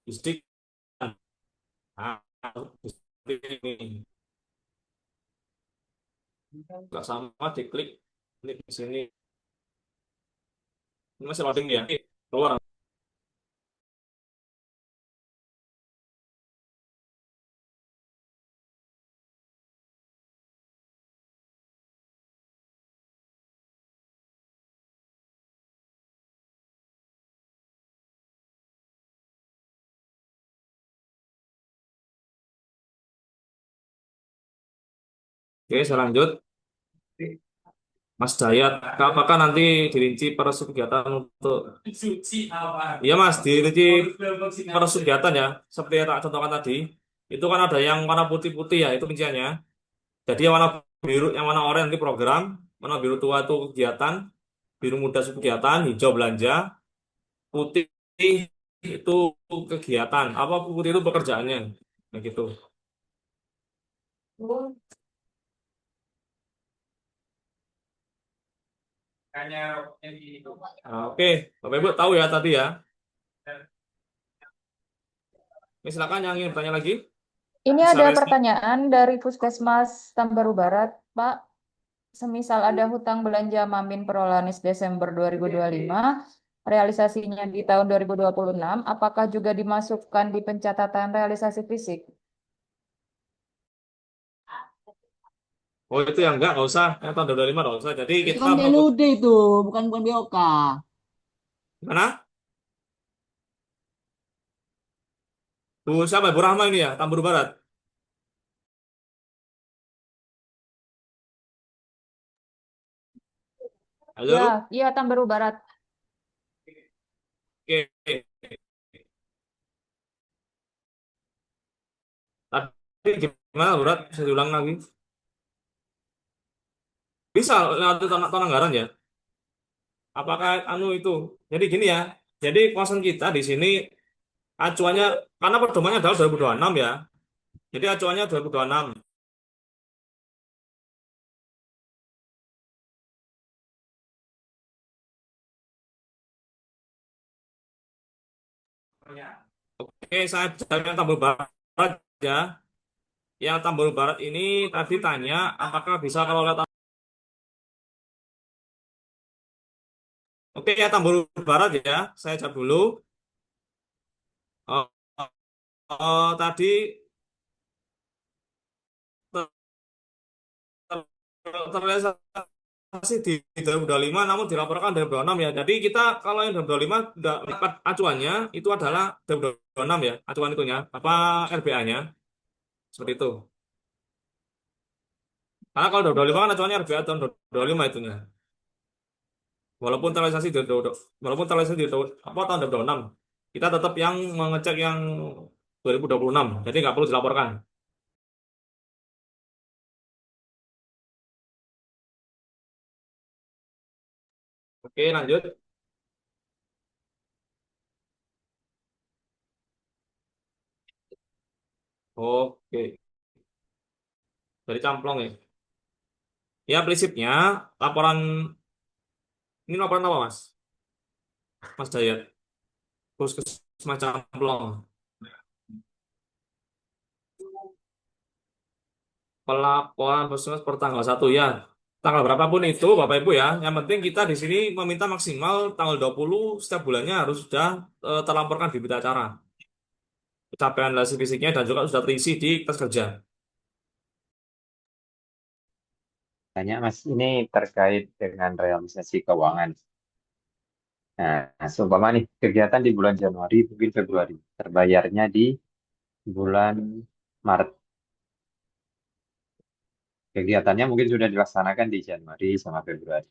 distrik. Nah, ini nggak sama diklik ini di sini. Ini masih loading ya. Keluar. Oke, saya lanjut. Mas Dayat, apakah nanti dirinci per kegiatan untuk iya Mas, dirinci per kegiatan ya, seperti yang tak contohkan tadi. Itu kan ada yang warna putih-putih ya, itu rinciannya. Jadi yang warna biru, yang warna oranye nanti program, warna biru tua itu kegiatan, biru muda itu kegiatan, hijau belanja, putih itu kegiatan, apa putih itu pekerjaannya, nah gitu. Nah, oke, Bapak Ibu tahu ya tadi ya. Ini silakan yang ingin bertanya lagi, Ini bisa ada raise. pertanyaan dari Puskesmas Tambaru Barat, Pak. Semisal ada hutang belanja Mamin Prolanis Desember 2025, realisasinya di tahun 2026, apakah juga dimasukkan di pencatatan realisasi fisik? Oh itu yang nggak usah, yang tahun 2025 nggak usah. Jadi Itu kita kan fokus BLUD itu, bukan BOK. mana? Bu siapa? Bu Rahma ini ya, Tambur Barat. Ya, Halo? iya Tambaru Barat. Oke. Tadi gimana, Bu Rat? Bisa diulang lagi? Bisa lewat tahun anggaran ya. Apakah anu itu? Jadi gini ya. Jadi concern kita di sini acuannya karena pedomannya adalah 2026 ya. Jadi acuannya 2026. Oke, saya jawab yang Tambur Barat ya. Yang Tambur Barat ini tadi tanya apakah bisa kalau lihat. Oke ya Tambur Barat ya. Saya jawab dulu. Oh, tadi terrealisasi di 2025 namun dilaporkan dari 2026 ya. Jadi kita kalau yang 2025 sudah lipat acuannya itu adalah 2026 ya. Acuan itunya apa RBA-nya seperti itu. Karena kalau 2025 kan acuannya RBA tahun 2025 itunya. Walaupun terrealisasi walaupun terrealisasi di apa tahun 2026 kita tetap yang mengecek yang 2026. Jadi nggak perlu dilaporkan. Oke, lanjut. Oke, dari camplong ya. Ya, prinsipnya laporan ini laporan apa, Mas? Mas Dayat, Puskesmas Camplong. Pelaporan puskesmas per tanggal 1 ya. Tanggal berapapun itu, Bapak Ibu ya. Yang penting kita di sini meminta maksimal tanggal 20 setiap bulannya harus sudah terlaporkan di berita acara. Capaian hasil fisiknya dan juga sudah terisi di kertas kerja. Tanya Mas, ini terkait dengan realisasi keuangan. Nah, seumpama nih kegiatan di bulan Januari mungkin Februari, terbayarnya di bulan Maret. Kegiatannya mungkin sudah dilaksanakan di Januari sama Februari.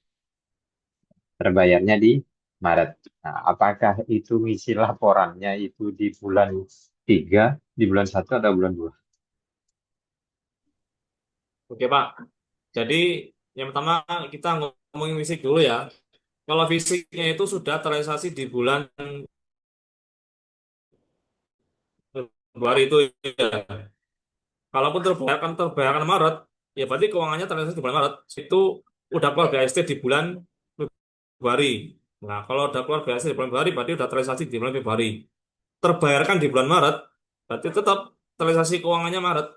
Terbayarnya di Maret. Nah, apakah itu ngisi laporannya itu di bulan 3, di bulan 1 atau bulan 2? Oke, Pak. Jadi yang pertama kita ngomongin fisik dulu ya. Kalau fisiknya itu sudah terrealisasi di bulan Februari itu ya. Kalaupun terbayarkan Maret, ya berarti keuangannya terrealisasi di bulan Maret. Itu udah keluar BHST di bulan Februari. Nah, kalau udah keluar BHST di bulan Februari, berarti udah terrealisasi di bulan Februari. Terbayarkan di bulan Maret, berarti tetap terrealisasi keuangannya Maret.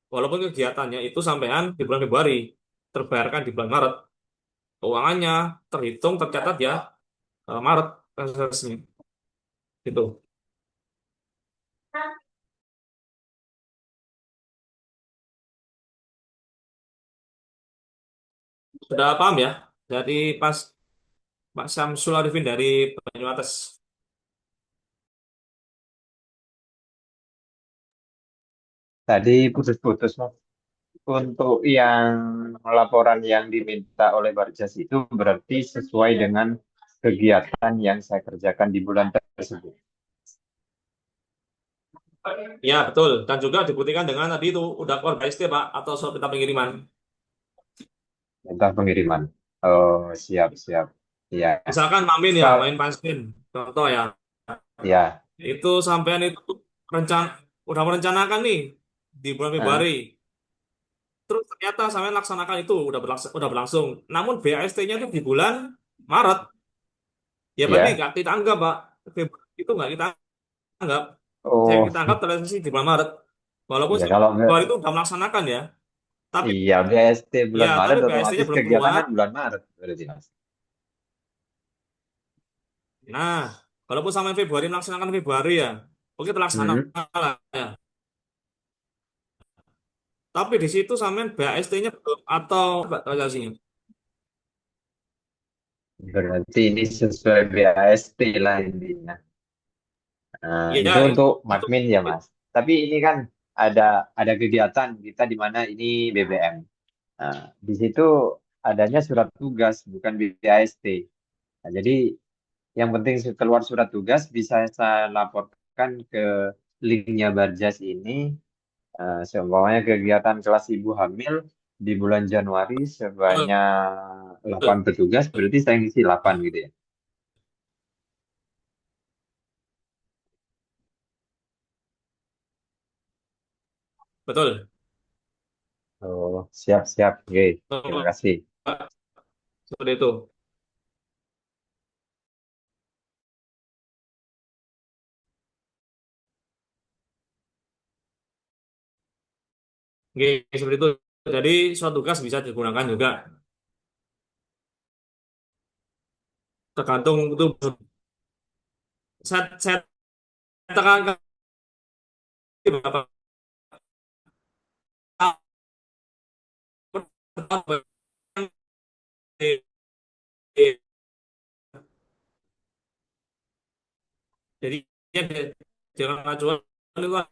Walaupun kegiatannya itu sampean di bulan Februari, terbayarkan di bulan Maret. Keuangannya terhitung, tercatat ya Maret realisasinya. Gitu. Sudah paham ya? Jadi pas Pak Syamsul Arifin dari Banyuates. Tadi putus-putus, Mas. Untuk yang laporan yang diminta oleh Barjas itu berarti sesuai dengan kegiatan yang saya kerjakan di bulan tersebut. Ya, betul. Dan juga dibuktikan dengan tadi itu udah keluar BST, Pak, atau surat perintah pengiriman. Perintah pengiriman. Oh, siap, siap. Iya. Misalkan Mamin ya, Kal- main pasien. Contoh ya, ya. itu sampean itu udah merencanakan nih di bulan Hah? Februari. Terus ternyata sampean laksanakan itu udah berlangsung. Namun BAST-nya itu di bulan Maret. Ya berarti Ya. nggak kita anggap, Pak. Februari itu nggak kita anggap. Saya Oh, kita anggap terrealisasi di bulan Maret. Walaupun ya kalau Februari itu udah melaksanakan ya. Tapi iya BST ya, bulan Maret tapi BAST-nya otomatis belum kegiatan keluar. kan bulan Maret berarti Mas. Nah, walaupun sampai Februari melaksanakan Februari ya, oke terlaksana Hmm. lah ya. Tapi di situ sampean BAST-nya belum atau realisasinya. Berarti ini sesuai BAST lah intinya. Nah, Ya, itu untuk itu Makmin ya Mas. Tapi ini kan ada ada kegiatan kita di mana ini BBM. Nah, di situ adanya surat tugas bukan BAST. Nah, jadi yang penting keluar surat tugas bisa saya laporkan ke linknya Barjas ini. Seumpamanya kegiatan kelas ibu hamil di bulan Januari sebanyak 8 petugas, berarti saya ngisi 8 gitu ya. betul. Oh, siap, siap. Oke, terima Betul. kasih. Seperti itu. Oke, seperti itu. Jadi suatu tugas bisa digunakan juga tergantung itu saya tekankan beberapa jadi ya, jangan acuan itu adalah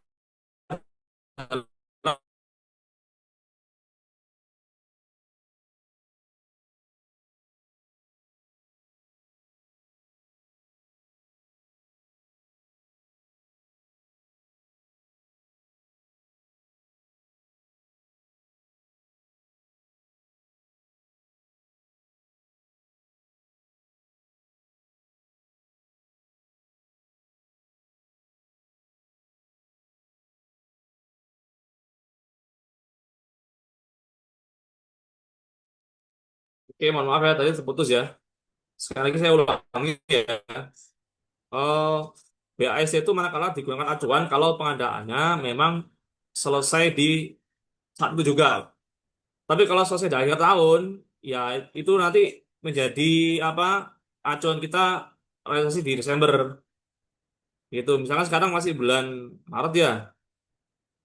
oke, mohon maaf ya tadi terputus ya. Sekali lagi saya ulangi ya. Oh, BAS itu manakala digunakan acuan kalau pengadaannya memang selesai di saat itu juga. Tapi kalau selesai di akhir tahun, ya itu nanti menjadi apa acuan kita realisasi di Desember gitu. Misalkan sekarang masih bulan Maret ya.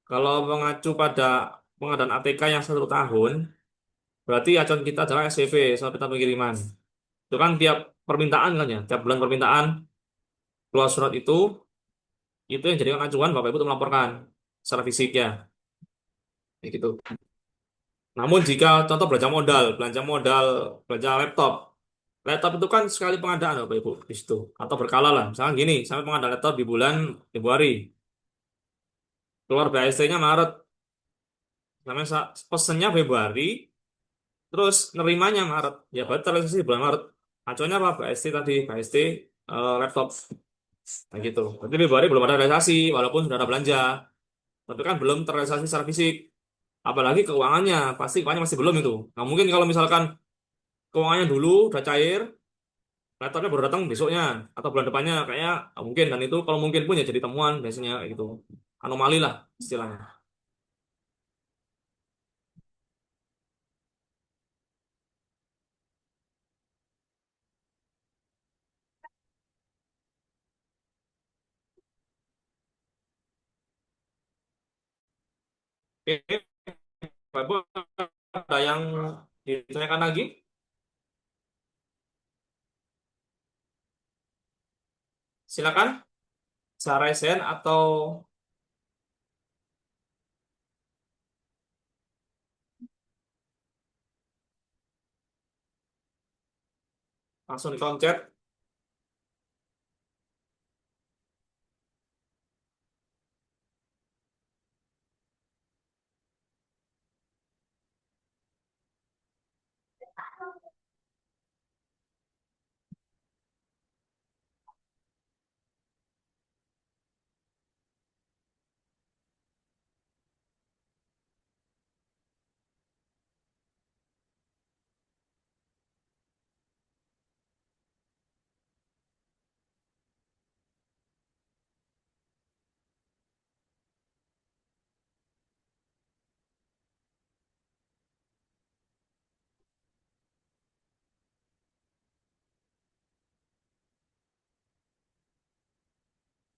Kalau mengacu pada pengadaan ATK yang 1 tahun, berarti acuan kita adalah SPV, surat perintah pengiriman. Itu kan tiap permintaan kan ya, tiap bulan permintaan keluar surat itu yang jadikan acuan Bapak Ibu untuk melaporkan secara fisiknya, kayak gitu. Namun jika contoh belanja modal, belanja laptop, laptop itu kan sekali pengadaan Bapak Ibu di situ atau berkala lah. Misalkan gini, sampai pengadaan laptop di bulan Februari, keluar BAST-nya Maret, sampai pesennya Februari, terus nerimanya Maret, ya berarti terrealisasi di bulan Maret. Acuannya apa? BAST tadi, BAST laptop, nah gitu. Berarti Februari belum ada realisasi, walaupun sudah ada belanja, tapi kan belum terrealisasi secara fisik. Apalagi keuangannya, pasti keuangannya masih belum itu. Nah mungkin kalau misalkan keuangannya dulu udah cair, laptopnya baru datang besoknya atau bulan depannya kayaknya mungkin, dan itu kalau mungkin pun ya jadi temuan biasanya kayak gitu, anomali lah istilahnya. Oke, Pak Ibu, ada yang ditanyakan lagi? Silakan, saya raise hand atau langsung di kolom chat.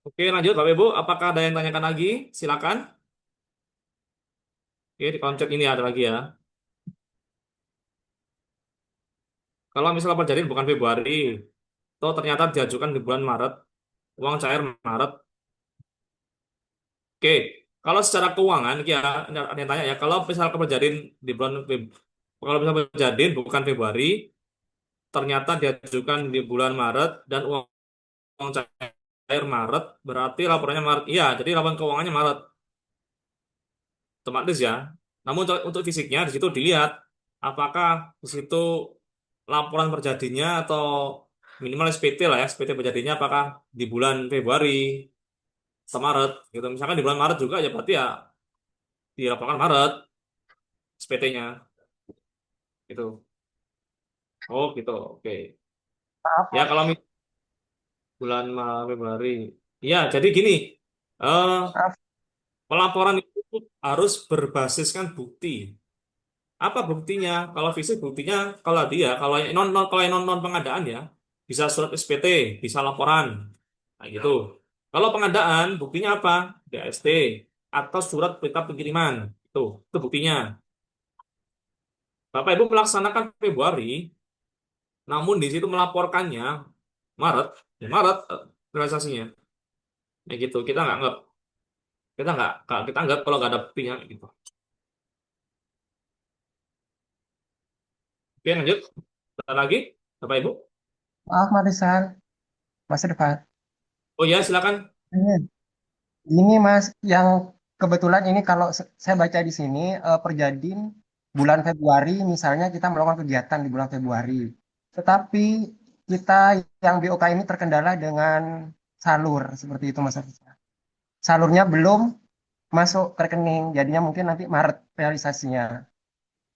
Oke, lanjut Bapak Ibu. Apakah ada yang tanyakan lagi? Silakan. Oke, di konsep ini ada lagi ya. Kalau misalnya perjanjian bukan Februari, atau ternyata diajukan di bulan Maret, uang cair Maret. Oke, kalau secara keuangan, ya ada yang tanya ya. Kalau misalnya perjanjian di bulan kalau misalnya perjanjian bukan Februari, ternyata diajukan di bulan Maret dan uang cair Maret, berarti laporannya Maret. Iya, jadi laporan keuangannya Maret, otomatis ya. Namun untuk fisiknya di situ dilihat apakah di situ laporan perjadinya atau minimal SPT lah ya, SPT perjadinya apakah di bulan Februari atau Maret gitu. Misalkan di bulan Maret juga ya berarti ya dilaporkan Maret SPT-nya gitu. Oh gitu, oke. Maaf, Ya Mas. kalau bulan Februari, ya jadi gini, eh Maaf. pelaporan itu harus berbasiskan bukti. Apa buktinya? Kalau fisik buktinya kalau dia kalau yang non pengadaan ya bisa surat SPT, bisa laporan, nah, gitu. Kalau pengadaan buktinya apa? DST atau surat perintah pengiriman itu buktinya. Bapak Ibu melaksanakan Februari, namun di situ melaporkannya Maret, ya Maret realisasinya, ya gitu. Kita anggap kalau nggak ada buktinya gitu. Oke lanjut. Ada lagi, Bapak Ibu? Maaf, Marisan. Masa depan. Oh ya silakan. Ini Mas, yang kebetulan ini kalau saya baca di sini Perjadin bulan Februari misalnya kita melakukan kegiatan di bulan Februari. Tetapi kita yang BOK ini terkendala dengan salur seperti itu Mas. Salurnya belum masuk ke rekening, jadinya mungkin nanti Maret realisasinya.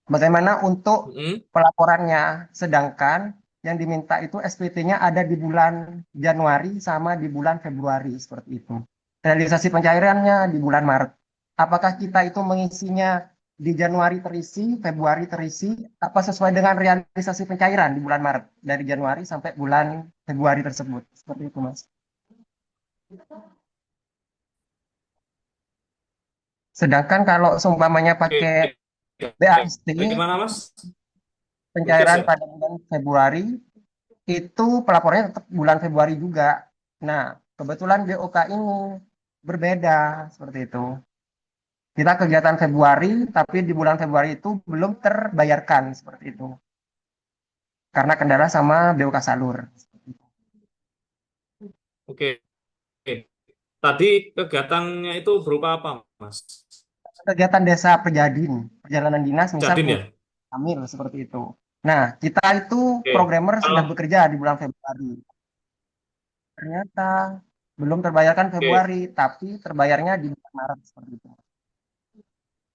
Bagaimana untuk Mm-mm. pelaporannya? Sedangkan yang diminta itu SPT-nya ada di bulan Januari sama di bulan Februari seperti itu. Realisasi pencairannya di bulan Maret. Apakah kita itu mengisinya di Januari terisi, Februari terisi, apa sesuai dengan realisasi pencairan di bulan Maret dari Januari sampai bulan Februari tersebut? Seperti itu, Mas. Sedangkan kalau seumpamanya Oke. pakai BAST, Bagaimana Mas? Putus pencairan ya? pada bulan Februari, itu pelaporannya tetap bulan Februari juga. Nah, kebetulan BOK ini berbeda seperti itu. Kita kegiatan Februari, tapi di bulan Februari itu belum terbayarkan seperti itu. Karena kendala sama BOK Salur. Oke. Oke. Tadi kegiatannya itu berupa apa, Mas? Kegiatan desa Perjadin, perjalanan dinas, misal Jadin ya? Amil seperti itu. Nah, kita itu Oke. programmer sudah Kalau bekerja di bulan Februari. Ternyata belum terbayarkan oke. Februari, tapi terbayarnya di bulan Maret seperti itu.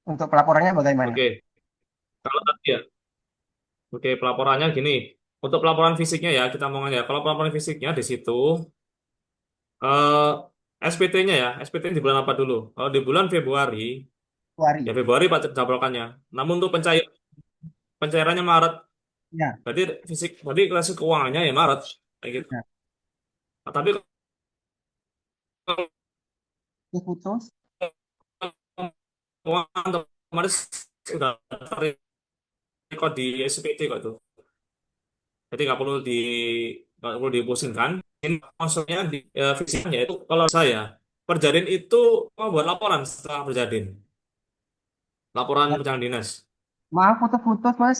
Untuk pelaporannya bagaimana? Oke. Kalau tadi ya. Oke, pelaporannya gini. Untuk pelaporan fisiknya ya, kita ngomongin ya. Kalau pelaporan fisiknya di situ SPT-nya ya, SPT di bulan apa dulu? Kalau di bulan Februari, ya Februari. Februari Pak jablokannya. Namun untuk pencairannya Maret. Ya, Berarti kelas keuangannya ya Maret kayak gitu. ya. Nah, tapi kalau Itu putus. keuangan otomatis sudah terrekod di SPT kok tuh. Jadi nggak perlu dipusingkan. Ini maksudnya di fisiknya itu kalau saya Perjadin itu membuat laporan setelah Perjadin, laporan Ya. perjalanan dinas. Maaf, putus-putus, Mas.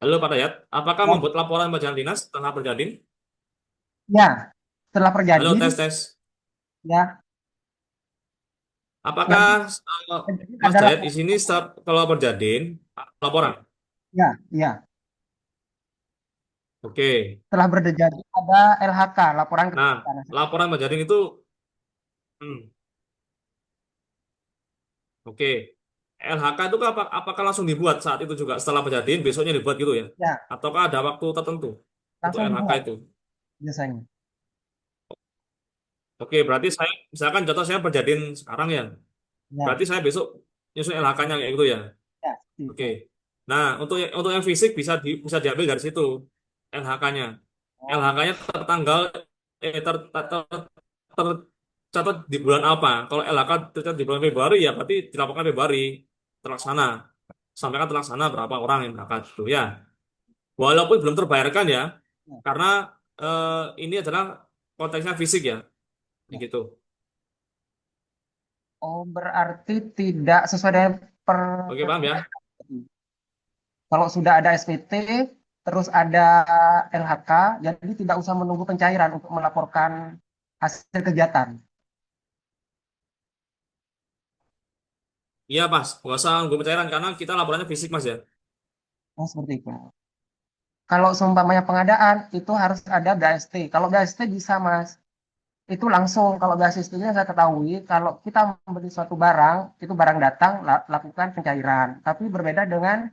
Halo Pak Dayat, apakah Ya, membuat laporan perjalanan dinas setelah Perjadin? ya. Setelah Halo Perjadin, tes tes. ya, yang Apakah Perjadin Mas adalah, Dayat di sini kalau Perjadin laporan? ya, ya. Oke. Setelah Perjadin ada LHK, laporan Nah, kecelakaan. laporan Perjadin itu, hmm, oke. LHK itu apakah langsung dibuat saat itu juga setelah Perjadin besoknya dibuat gitu ya? Ya, Ataukah ada waktu tertentu untuk langsung LHK dibuat itu? biasanya. Oke, berarti saya misalkan contoh saya Perjadin sekarang ya. Ya, Berarti saya besok nyusun LHK-nya kayak gitu ya. ya, seperti Oke. itu. Nah, untuk yang fisik bisa diambil dari situ LHK-nya. Oh, LHK-nya tertanggal tercatat di bulan apa? Kalau LHK tercatat di bulan Februari ya berarti dilaporkan Februari terlaksana. Sampaikan terlaksana berapa orang yang berangkat itu ya. Walaupun belum terbayarkan ya, Ya, karena ini adalah konteksnya fisik ya, ya. gitu. Oh, berarti tidak sesuai dengan per Oke, paham ya? kalau sudah ada SPT, terus ada LHK, jadi tidak usah menunggu pencairan untuk melaporkan hasil kegiatan. Iya, Mas. Nggak usah nunggu pencairan karena kita laporannya fisik, Mas ya. Oh, seperti itu. Kalau seumpamanya pengadaan, itu harus ada BAST. Kalau BAST bisa, Mas. Itu langsung, kalau BAST-nya saya ketahui, kalau kita membeli suatu barang, itu barang datang, lakukan pencairan. Tapi berbeda dengan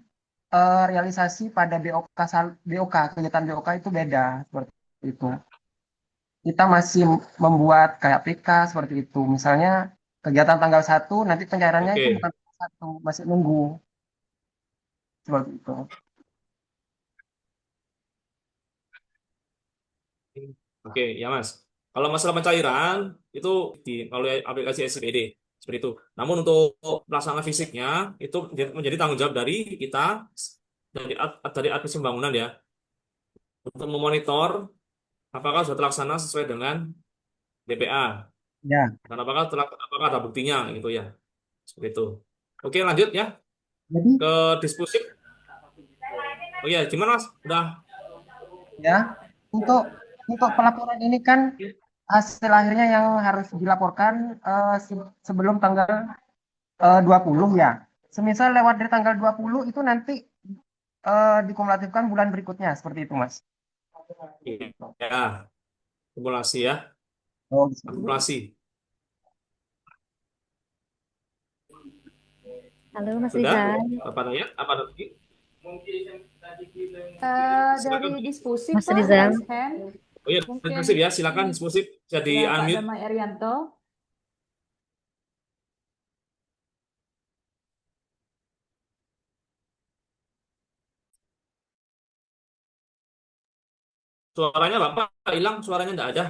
realisasi pada BOK, kegiatan BOK itu beda. Seperti itu. Kita masih membuat kayak PK seperti itu. Misalnya kegiatan tanggal 1, nanti pencairannya itu Oke. bukan tanggal 1, masih nunggu seperti itu. Oke, ya Mas. Kalau masalah pencairan itu di melalui aplikasi SPD seperti itu. Namun untuk pelaksanaan fisiknya itu menjadi tanggung jawab dari kita dari administrasi pembangunan ya untuk memonitor apakah sudah terlaksana sesuai dengan DPA Ya, dan apakah ada buktinya gitu ya. Seperti itu. Oke, lanjut ya jadi ke disposif. Oh iya, gimana Mas? Udah. ya untuk pelaporan ini kan hasil akhirnya yang harus dilaporkan sebelum tanggal 20 ya. Semisal lewat dari tanggal 20 itu nanti dikumulatifkan bulan berikutnya seperti itu, Mas. Ya, akumulasi ya. Oh, gitu. Akumulasi. Halo Mas Sudah? Rizal. Apa nanya? Apa lagi? Dari Silakan. diskusi Mas Pak, Rizal. raise hand. Oh iya, Mungkin eksklusif ya. Silakan eksklusif. Bisa di ya Pak unmute. Damai Erianto. Suaranya Bapak hilang, suaranya enggak ada.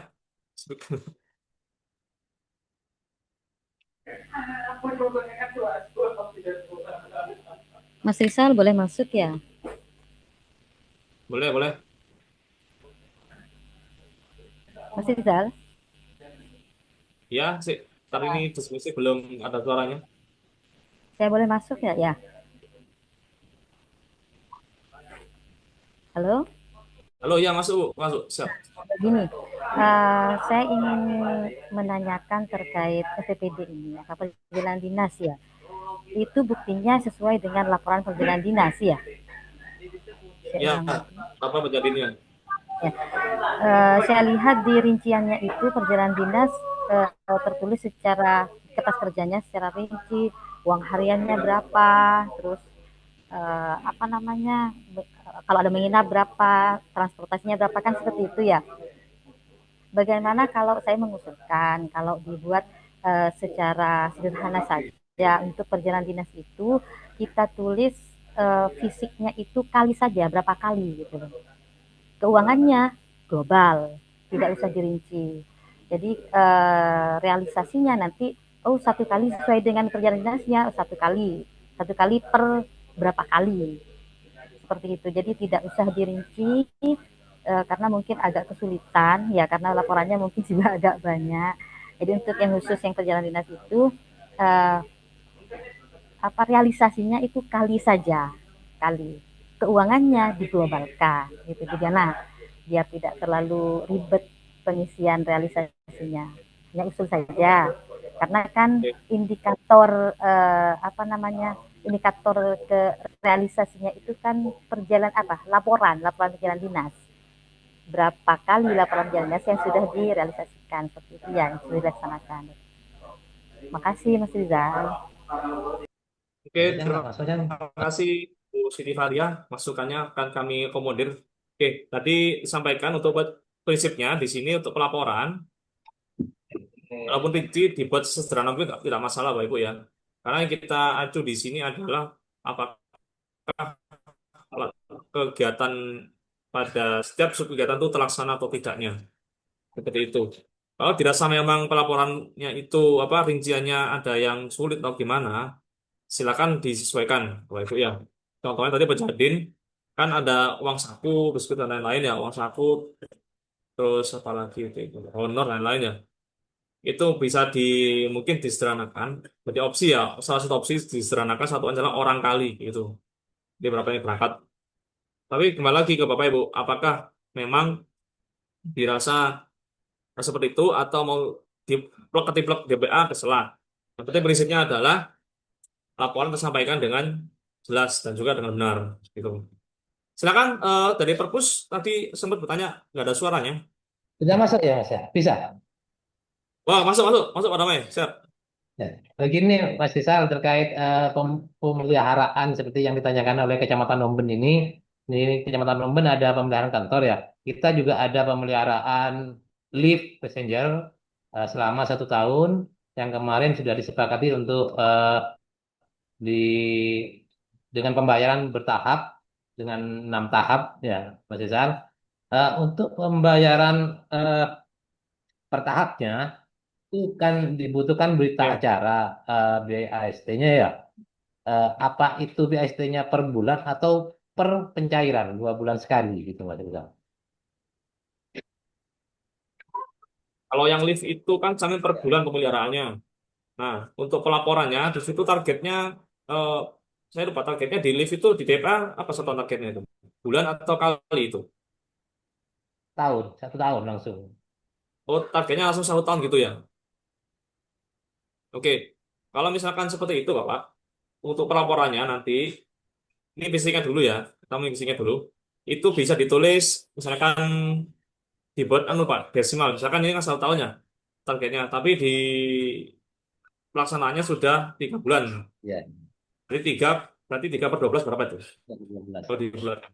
Mas Rizal boleh masuk ya? Boleh, boleh. Mas Rizal. Ya, sih. Ntar ini diskusi belum ada suaranya. Saya boleh masuk ya? Ya. Halo. Halo, ya masuk, Bu. Masuk. Siap. Begini, saya ingin menanyakan terkait SPPD ini, apa perjalanan dinas ya. Itu buktinya sesuai dengan laporan perjalanan dinas ya. Ya, Saya ulang. apa menjadinya? Ya. Saya lihat di rinciannya itu perjalanan dinas tertulis secara kertas kerjanya secara rinci, uang hariannya berapa, terus apa namanya, kalau ada menginap berapa, transportasinya berapa, kan seperti itu ya. Bagaimana kalau saya mengusulkan kalau dibuat secara sederhana saja untuk perjalanan dinas itu kita tulis fisiknya itu kali saja, berapa kali gitu loh. Keuangannya global, tidak usah dirinci. Jadi realisasinya nanti satu kali sesuai dengan perjalanan dinasnya, satu kali per berapa kali, seperti itu. Jadi tidak usah dirinci karena mungkin agak kesulitan ya, karena laporannya mungkin juga agak banyak. Jadi untuk yang khusus yang perjalanan dinas itu eh, apa realisasinya itu kali saja, kali. Keuangannya diglobalkan gitu juga. Nah, biar tidak terlalu ribet pengisian realisasinya. Hanya usul saja. Karena kan Oke. indikator apa namanya? Indikator ke realisasinya itu kan laporan perjalanan dinas. Berapa kali laporan perjalanan dinas yang sudah direalisasikan, seperti itu ya, yang sudah dilaksanakan. Makasih Mas Rizal. Oke, terima kasih Bu Siti Fadia. Masukannya akan kami akomodir. Oke, tadi disampaikan untuk prinsipnya di sini untuk pelaporan, walaupun rinci dibuat sesederhana mungkin tidak masalah Bapak Ibu ya. Karena yang kita acu di sini adalah apakah kegiatan pada setiap subkegiatan itu terlaksana atau tidaknya. seperti itu. Kalau dirasa memang pelaporannya itu apa rinciannya ada yang sulit atau gimana, silakan disesuaikan. Kalau itu ya. Contohnya tadi Pejadin kan ada uang saku, biskuit dan lain-lain ya, uang saku, terus apa lagi itu, honor dan lain-lain ya. Itu bisa mungkin disederhanakan. Jadi opsi ya, salah satu opsi disederhanakan satu adalah orang kali gitu. Jadi berapa yang berangkat. Tapi kembali lagi ke Bapak Ibu, apakah memang dirasa seperti itu atau mau diplek ketiplek DBA terserah. Yang penting prinsipnya adalah laporan tersampaikan dengan jelas dan juga dengan benar. Gitu. Silakan dari Perpus tadi sempat bertanya, nggak ada suaranya. Sudah masuk ya Mas ya? Bisa. Wah, masuk, masuk, masuk Pak Damai. Siap. Ya. Begini Mas Rizal terkait pemeliharaan seperti yang ditanyakan oleh Kecamatan Omben ini. Di Kecamatan Omben ada pemeliharaan kantor ya. Kita juga ada pemeliharaan lift passenger selama 1 tahun yang kemarin sudah disepakati untuk di dengan pembayaran bertahap dengan 6 tahap ya Mas Rizal. Untuk pembayaran per tahapnya itu kan dibutuhkan berita Ya. acara BAST-nya ya. Apa itu BAST-nya per bulan atau per pencairan 2 bulan sekali gitu Mas Rizal? Kalau yang lift itu kan sampai per bulan pemeliharaannya. Nah, untuk pelaporannya di situ targetnya eh, saya lupa targetnya di lift itu di DPA apa satuan targetnya itu? Bulan atau kali itu? Tahun, 1 tahun langsung. Oh, targetnya langsung 1 tahun gitu ya. Oke. Kalau misalkan seperti itu, Bapak, untuk pelaporannya nanti ini basicnya dulu ya. Kita mau basicnya dulu. Itu bisa ditulis misalkan dibuat anu Pak, desimal. Misalkan ini kan 1 tahun ya targetnya, tapi di pelaksanaannya sudah 3 bulan. Ya, Jadi berarti 3/12 berapa itu? 12. Oh, di bulan.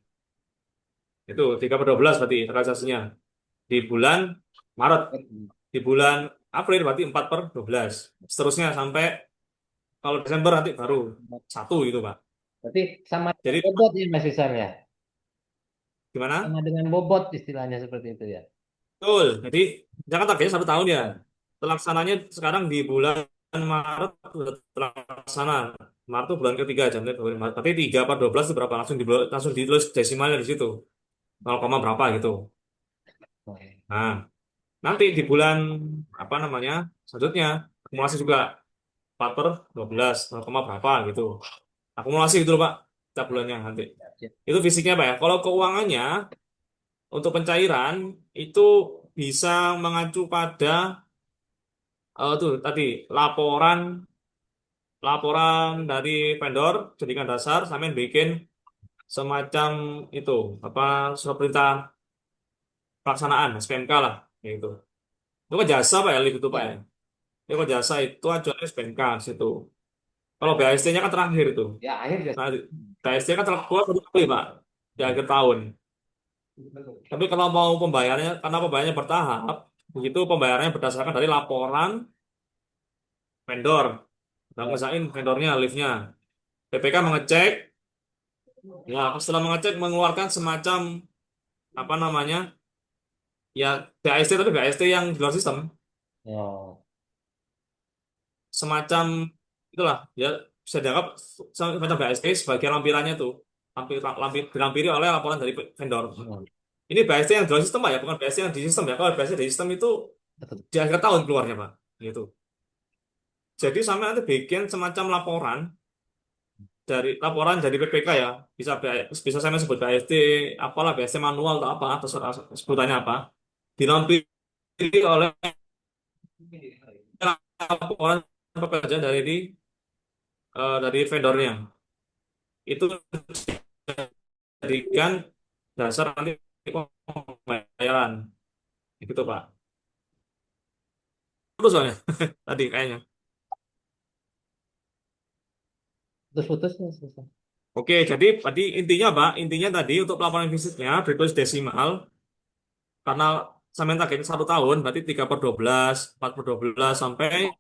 Itu 3/12 berarti realisasinya. Di bulan Maret. Di bulan April berarti 4/12. Seterusnya sampai kalau Desember nanti baru 1 gitu Pak. Berarti sama Jadi dengan bobot ya Mas Rizal ya. gimana? Sama dengan bobot istilahnya seperti itu ya. Betul. Jadi jangan targetnya 1 tahun ya. Pelaksananya sekarang di bulan Maret sudah terlaksana. Maret itu bulan ketiga jam Maret. Tapi 3/12 itu berapa? Langsung ditulis desimalnya di situ. 0, berapa gitu. Oke. Nah, nanti di bulan apa namanya? Selanjutnya akumulasi juga 4/12 0, berapa gitu. Akumulasi gitu loh Pak. Setiap bulannya nanti. Itu fisiknya Pak ya. Kalau keuangannya untuk pencairan itu bisa mengacu pada tuh tadi laporan laporan dari vendor jadikan dasar sampai bikin semacam itu apa surat perintah pelaksanaan SPMK lah gitu. Itu kan jasa Pak ya lift itu Pak ya. Itu kan jasa itu ajuannya SPMK di situ. Kalau BAST-nya kan terakhir itu. Ya akhir ya. Nah, BAST kan keluar 1 kali Pak di akhir tahun. Tapi kalau mau pembayarannya karena pembayarannya bertahap, begitu pembayarannya berdasarkan dari laporan vendor. Kita ngesain vendornya, liftnya. BPK mengecek, ya setelah mengecek mengeluarkan semacam apa namanya, ya BAST tapi BAST yang di luar sistem, Oh. semacam itulah, ya bisa dianggap semacam BAST sebagai lampirannya tuh, dilampiri oleh laporan dari vendor. Ini BAST yang di luar sistem Pak ya, bukan BAST yang di sistem ya. Kalau BAST di sistem itu di akhir tahun keluarnya Pak, gitu. Jadi sampai nanti bikin semacam laporan dari PPK ya, bisa saya sebut BAST apalah BAST manual atau apa atau sebutannya apa, dilampiri oleh laporan pekerjaan dari vendornya itu jadikan dasar nanti pembayaran gitu Pak. Terus soalnya tadi kayaknya. Putus-putus Mas Rizal. Oke, jadi tadi intinya Pak, intinya tadi untuk pelaporan fisiknya ditulis desimal karena sampai targetnya 1 tahun, berarti 3/12, 4/12 sampai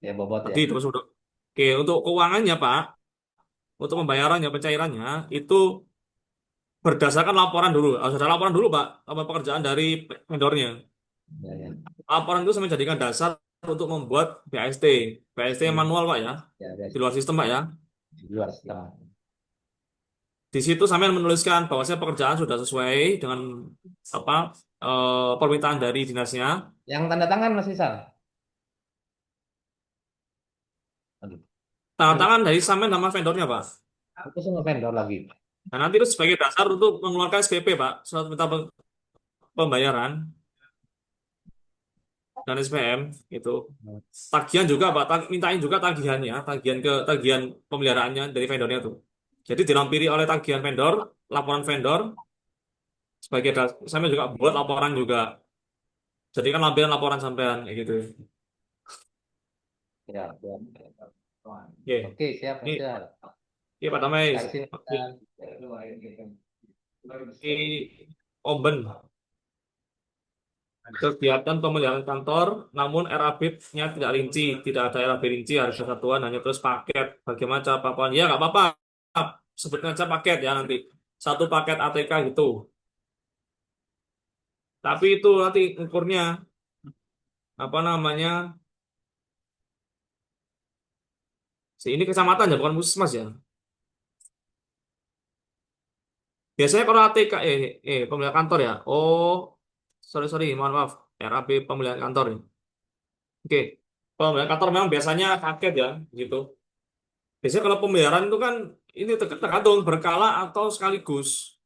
Ya bobot ya. tadi terus udah. Oke, untuk keuangannya Pak, untuk pembayarannya, pencairannya itu berdasarkan laporan dulu. Harus ada laporan dulu Pak, apa pekerjaan dari vendornya. Ya, ya. Laporan itu sampai jadikan dasar untuk membuat BAST. BAST yang Hmm. manual Pak ya, Ya, di luar sistem Pak ya. di luar sistem. Di situ sampai menuliskan bahwasanya pekerjaan sudah sesuai dengan apa permintaan dari dinasnya. Yang tanda tangan Mas Isal. Aduh. Tanda Yang tangan dari sampean sama vendornya Pak. itu semua vendor lagi. Nah, nanti itu sebagai dasar untuk mengeluarkan SPP Pak, surat perintah pembayaran dan SPM itu. Tagihan juga Pak, mintain juga tagihannya, tagihan pemeliharaannya dari vendornya tuh. Jadi dilampiri oleh tagihan vendor, laporan vendor sebagai sampai juga buat laporan juga. Jadi kan lampiran laporan sampean kayak gitu. Ya, ya. Oke, Oke, siap Mas ini Isal. iya Pak Tamais. Kasih sini. Oke, ini Omben kegiatan pemeliharaan kantor, namun RAB-nya tidak rinci, tidak ada RAB rinci, harga satuan hanya terus paket. Bagaimana cara paparan? Ya nggak apa-apa, sebutkan aja paket ya nanti. Satu paket ATK gitu. Tapi itu nanti ukurnya apa namanya? Ini kecamatan ya, bukan puskesmas ya. Biasanya kalau ATK pemeliharaan kantor ya. Oh, sorry, mohon maaf. RAB pemeliharaan kantor ya. Oke. Pemeliharaan kantor memang biasanya paket ya, gitu. Biasanya kalau pemeliharaan itu kan ini tergantung berkala atau sekaligus.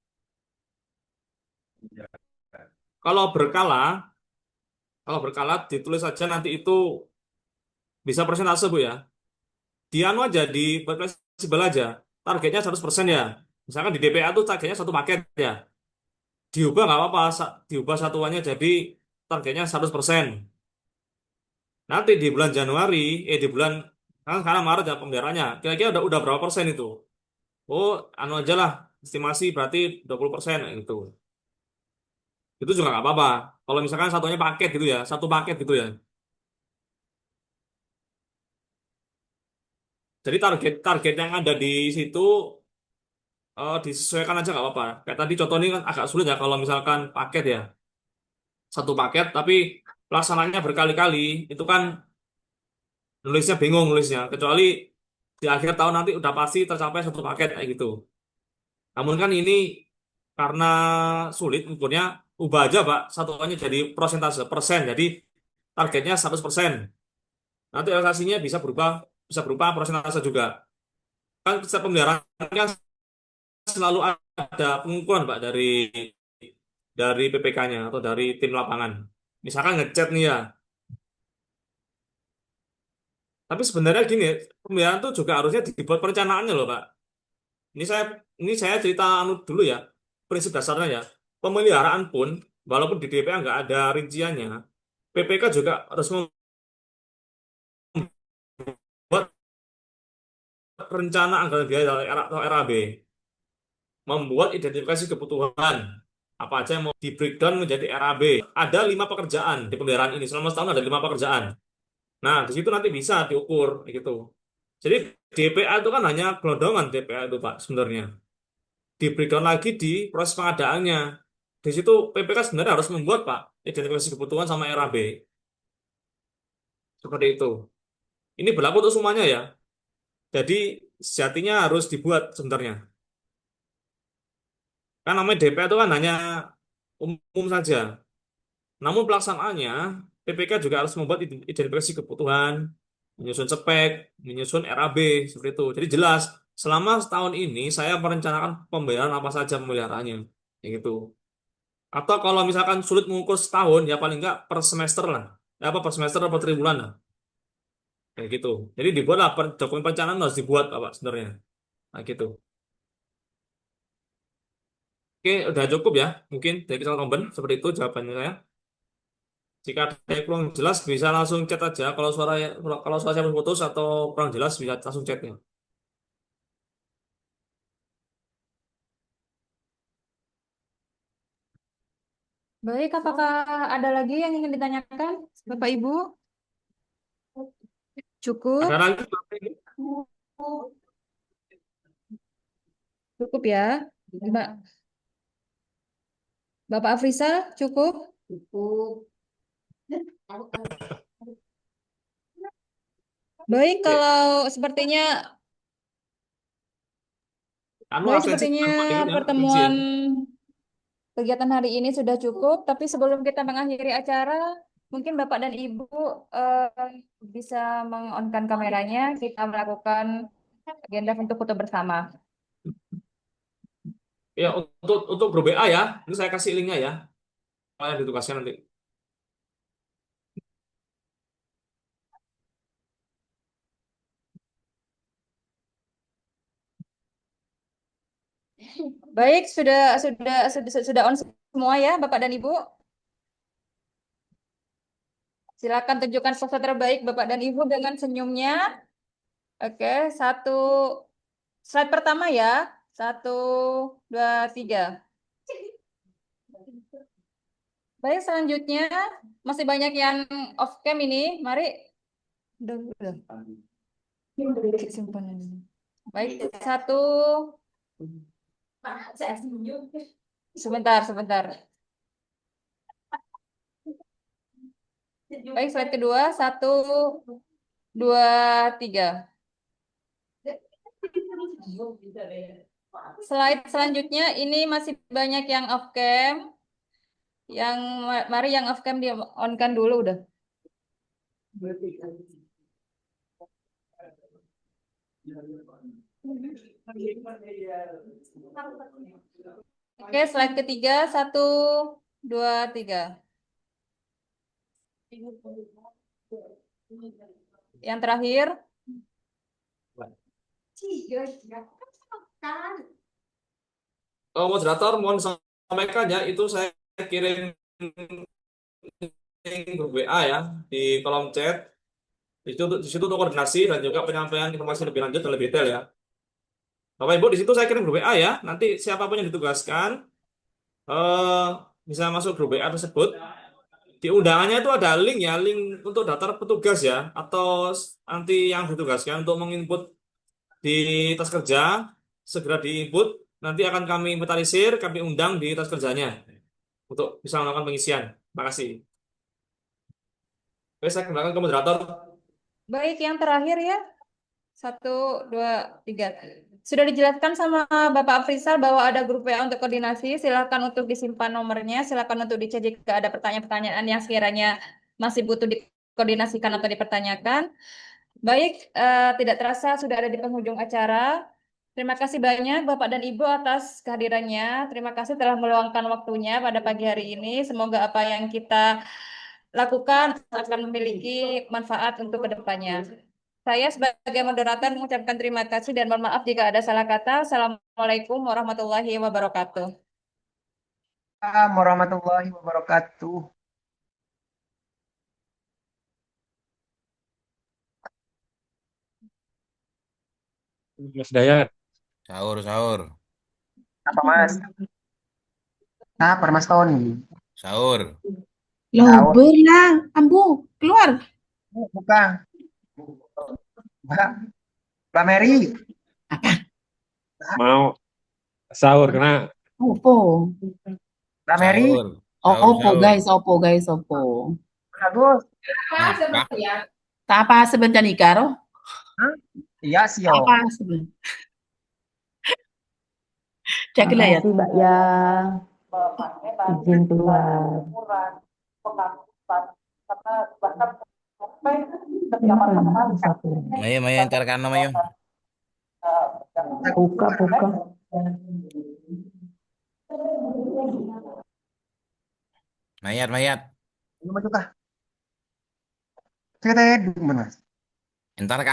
Kalau berkala, kalau berkala ditulis saja nanti itu bisa persentase Bu ya. Di anu aja di buat fleksibel aja. Targetnya 100% ya. Misalkan di DPA tuh targetnya satu paket ya. Diubah nggak apa-apa, diubah satuannya jadi targetnya 100%. Nanti di bulan Januari, di bulan kan sekarang Maret ya pemeliharaannya. Kira-kira udah berapa persen itu? Oh, anu aja lah, estimasi berarti 20% gitu. Itu juga nggak apa-apa. Kalau misalkan satunya paket gitu ya, satu paket gitu ya. Jadi target yang ada di situ disesuaikan aja nggak apa-apa. Kayak tadi contoh ini kan agak sulit ya kalau misalkan paket ya, satu paket tapi pelaksananya berkali-kali, itu kan nulisnya bingung nulisnya. Kecuali di akhir tahun nanti udah pasti tercapai satu paket kayak gitu. Namun kan ini karena sulit ukurnya, ubah aja Pak, satuannya jadi persentase persen. Jadi targetnya 100%. Nanti realisasinya bisa berupa persentase juga. Kan setiap pemeliharaan kan selalu ada pengukuran Pak dari PPK-nya atau dari tim lapangan. Misalkan ngechat nih ya. Tapi sebenarnya gini, pemeliharaan itu juga harusnya dibuat perencanaannya loh Pak. Ini saya ini saya cerita anu dulu ya. Prinsip dasarnya ya. Pemeliharaan pun walaupun di DPA nggak ada rinciannya, PPK juga harus membuat rencana anggaran biaya atau RAB, membuat identifikasi kebutuhan apa aja yang mau di breakdown menjadi RAB. Ada 5 pekerjaan di pemeliharaan ini selama setahun, ada 5 pekerjaan. Nah di situ nanti bisa diukur gitu. Jadi DPA itu kan hanya gelondongan DPA itu Pak sebenarnya. Di breakdown lagi di proses pengadaannya. Di situ PPK sebenarnya harus membuat Pak identifikasi kebutuhan sama RAB seperti itu. Ini berlaku untuk semuanya ya. Jadi sejatinya harus dibuat sebenarnya. Kan namanya DPA itu kan hanya umum saja. Namun pelaksanaannya, PPK juga harus membuat identifikasi kebutuhan, menyusun spek, menyusun RAB, seperti itu. Jadi jelas, selama setahun ini saya merencanakan pembayaran apa saja pemeliharaannya. Ya gitu. Atau kalau misalkan sulit mengukur setahun, ya paling nggak per semester lah. Ya apa per semester atau per triwulan lah. Kayak gitu. Jadi dibuatlah dokumen perencanaan harus dibuat Pak sebenarnya. Nah gitu. Oke, udah cukup ya. Mungkin dari kita Komben, seperti itu jawabannya saya. Jika ada yang kurang jelas bisa langsung chat aja. Kalau suara saya putus atau kurang jelas bisa langsung chatnya. Baik, apakah ada lagi yang ingin ditanyakan, Bapak Ibu? Cukup? Ada lagi? Cukup ya, Mbak. Bapak Afrizal, cukup? Cukup. Baik, Oke. kalau sepertinya Anu baik absensi sepertinya berapa ini ya? Absensi ya. pertemuan kegiatan hari ini sudah cukup, tapi sebelum kita mengakhiri acara, mungkin Bapak dan Ibu bisa meng-on-kan kameranya, kita melakukan agenda untuk foto bersama. Ya, untuk grup BA ya. Ini saya kasih linknya ya. Kalian ditugaskan nanti. Baik, sudah on semua ya, Bapak dan Ibu. Silakan tunjukkan foto terbaik Bapak dan Ibu dengan senyumnya. Oke, slide pertama ya. 1, 2, 3. Baik, selanjutnya masih banyak yang off cam ini. Mari. Udah. Simpan ini. Baik, 1. Sebentar. Baik, slide kedua. 1, 2, 3. Slide selanjutnya ini masih banyak yang off cam. Mari yang off cam di on kan dulu udah. Oke, slide ketiga. 1, 2, 3. Yang terakhir. Moderator, mohon sampaikan ya, itu saya kirim link grup WA ya di kolom chat. Di situ untuk koordinasi dan juga penyampaian informasi lebih lanjut dan lebih detail ya. Bapak Ibu, di situ saya kirim grup WA ya. Nanti siapapun yang ditugaskan eh bisa masuk grup WA tersebut. Di undangannya itu ada link ya, link untuk daftar petugas ya, atau nanti yang ditugaskan untuk menginput di tas kerja, segera diinput, nanti akan kami inventarisir, kami undang di tas kerjanya untuk bisa melakukan pengisian. Terima kasih. Oke, saya kembalikan ke moderator. Baik, yang terakhir ya. 1, 2, 3. Sudah dijelaskan sama Bapak Afrizal bahwa ada grup WA untuk koordinasi. Silakan untuk disimpan nomornya. Silakan untuk dicek jika ada pertanyaan-pertanyaan yang sekiranya masih butuh dikoordinasikan atau dipertanyakan. Baik, tidak terasa sudah ada di penghujung acara. Terima kasih banyak Bapak dan Ibu atas kehadirannya. Terima kasih telah meluangkan waktunya pada pagi hari ini. Semoga apa yang kita lakukan akan memiliki manfaat untuk kedepannya. Saya sebagai moderator mengucapkan terima kasih dan mohon maaf jika ada salah kata. Assalamualaikum warahmatullahi wabarakatuh. Assalamualaikum warahmatullahi wabarakatuh. Mas Dayat. Sahur. Apa Mas? Apa Mas Tony? Sahur. Sahur. Lah, Ambu, keluar. Bukan. Mbak Mary. Mau sahur karena Opo. Mbak Mary. Sahur. Opo, guys, opo. Bagus. Tak apa sebentar nih, Karo. Iya sih, yo. Apa sebentar. Cakila ya. Mbak ya. Izin keluar. Mayo entar kana mayo. Buka. Mayat. Belum maju kah? Saya tanya dulu, Mas. Entar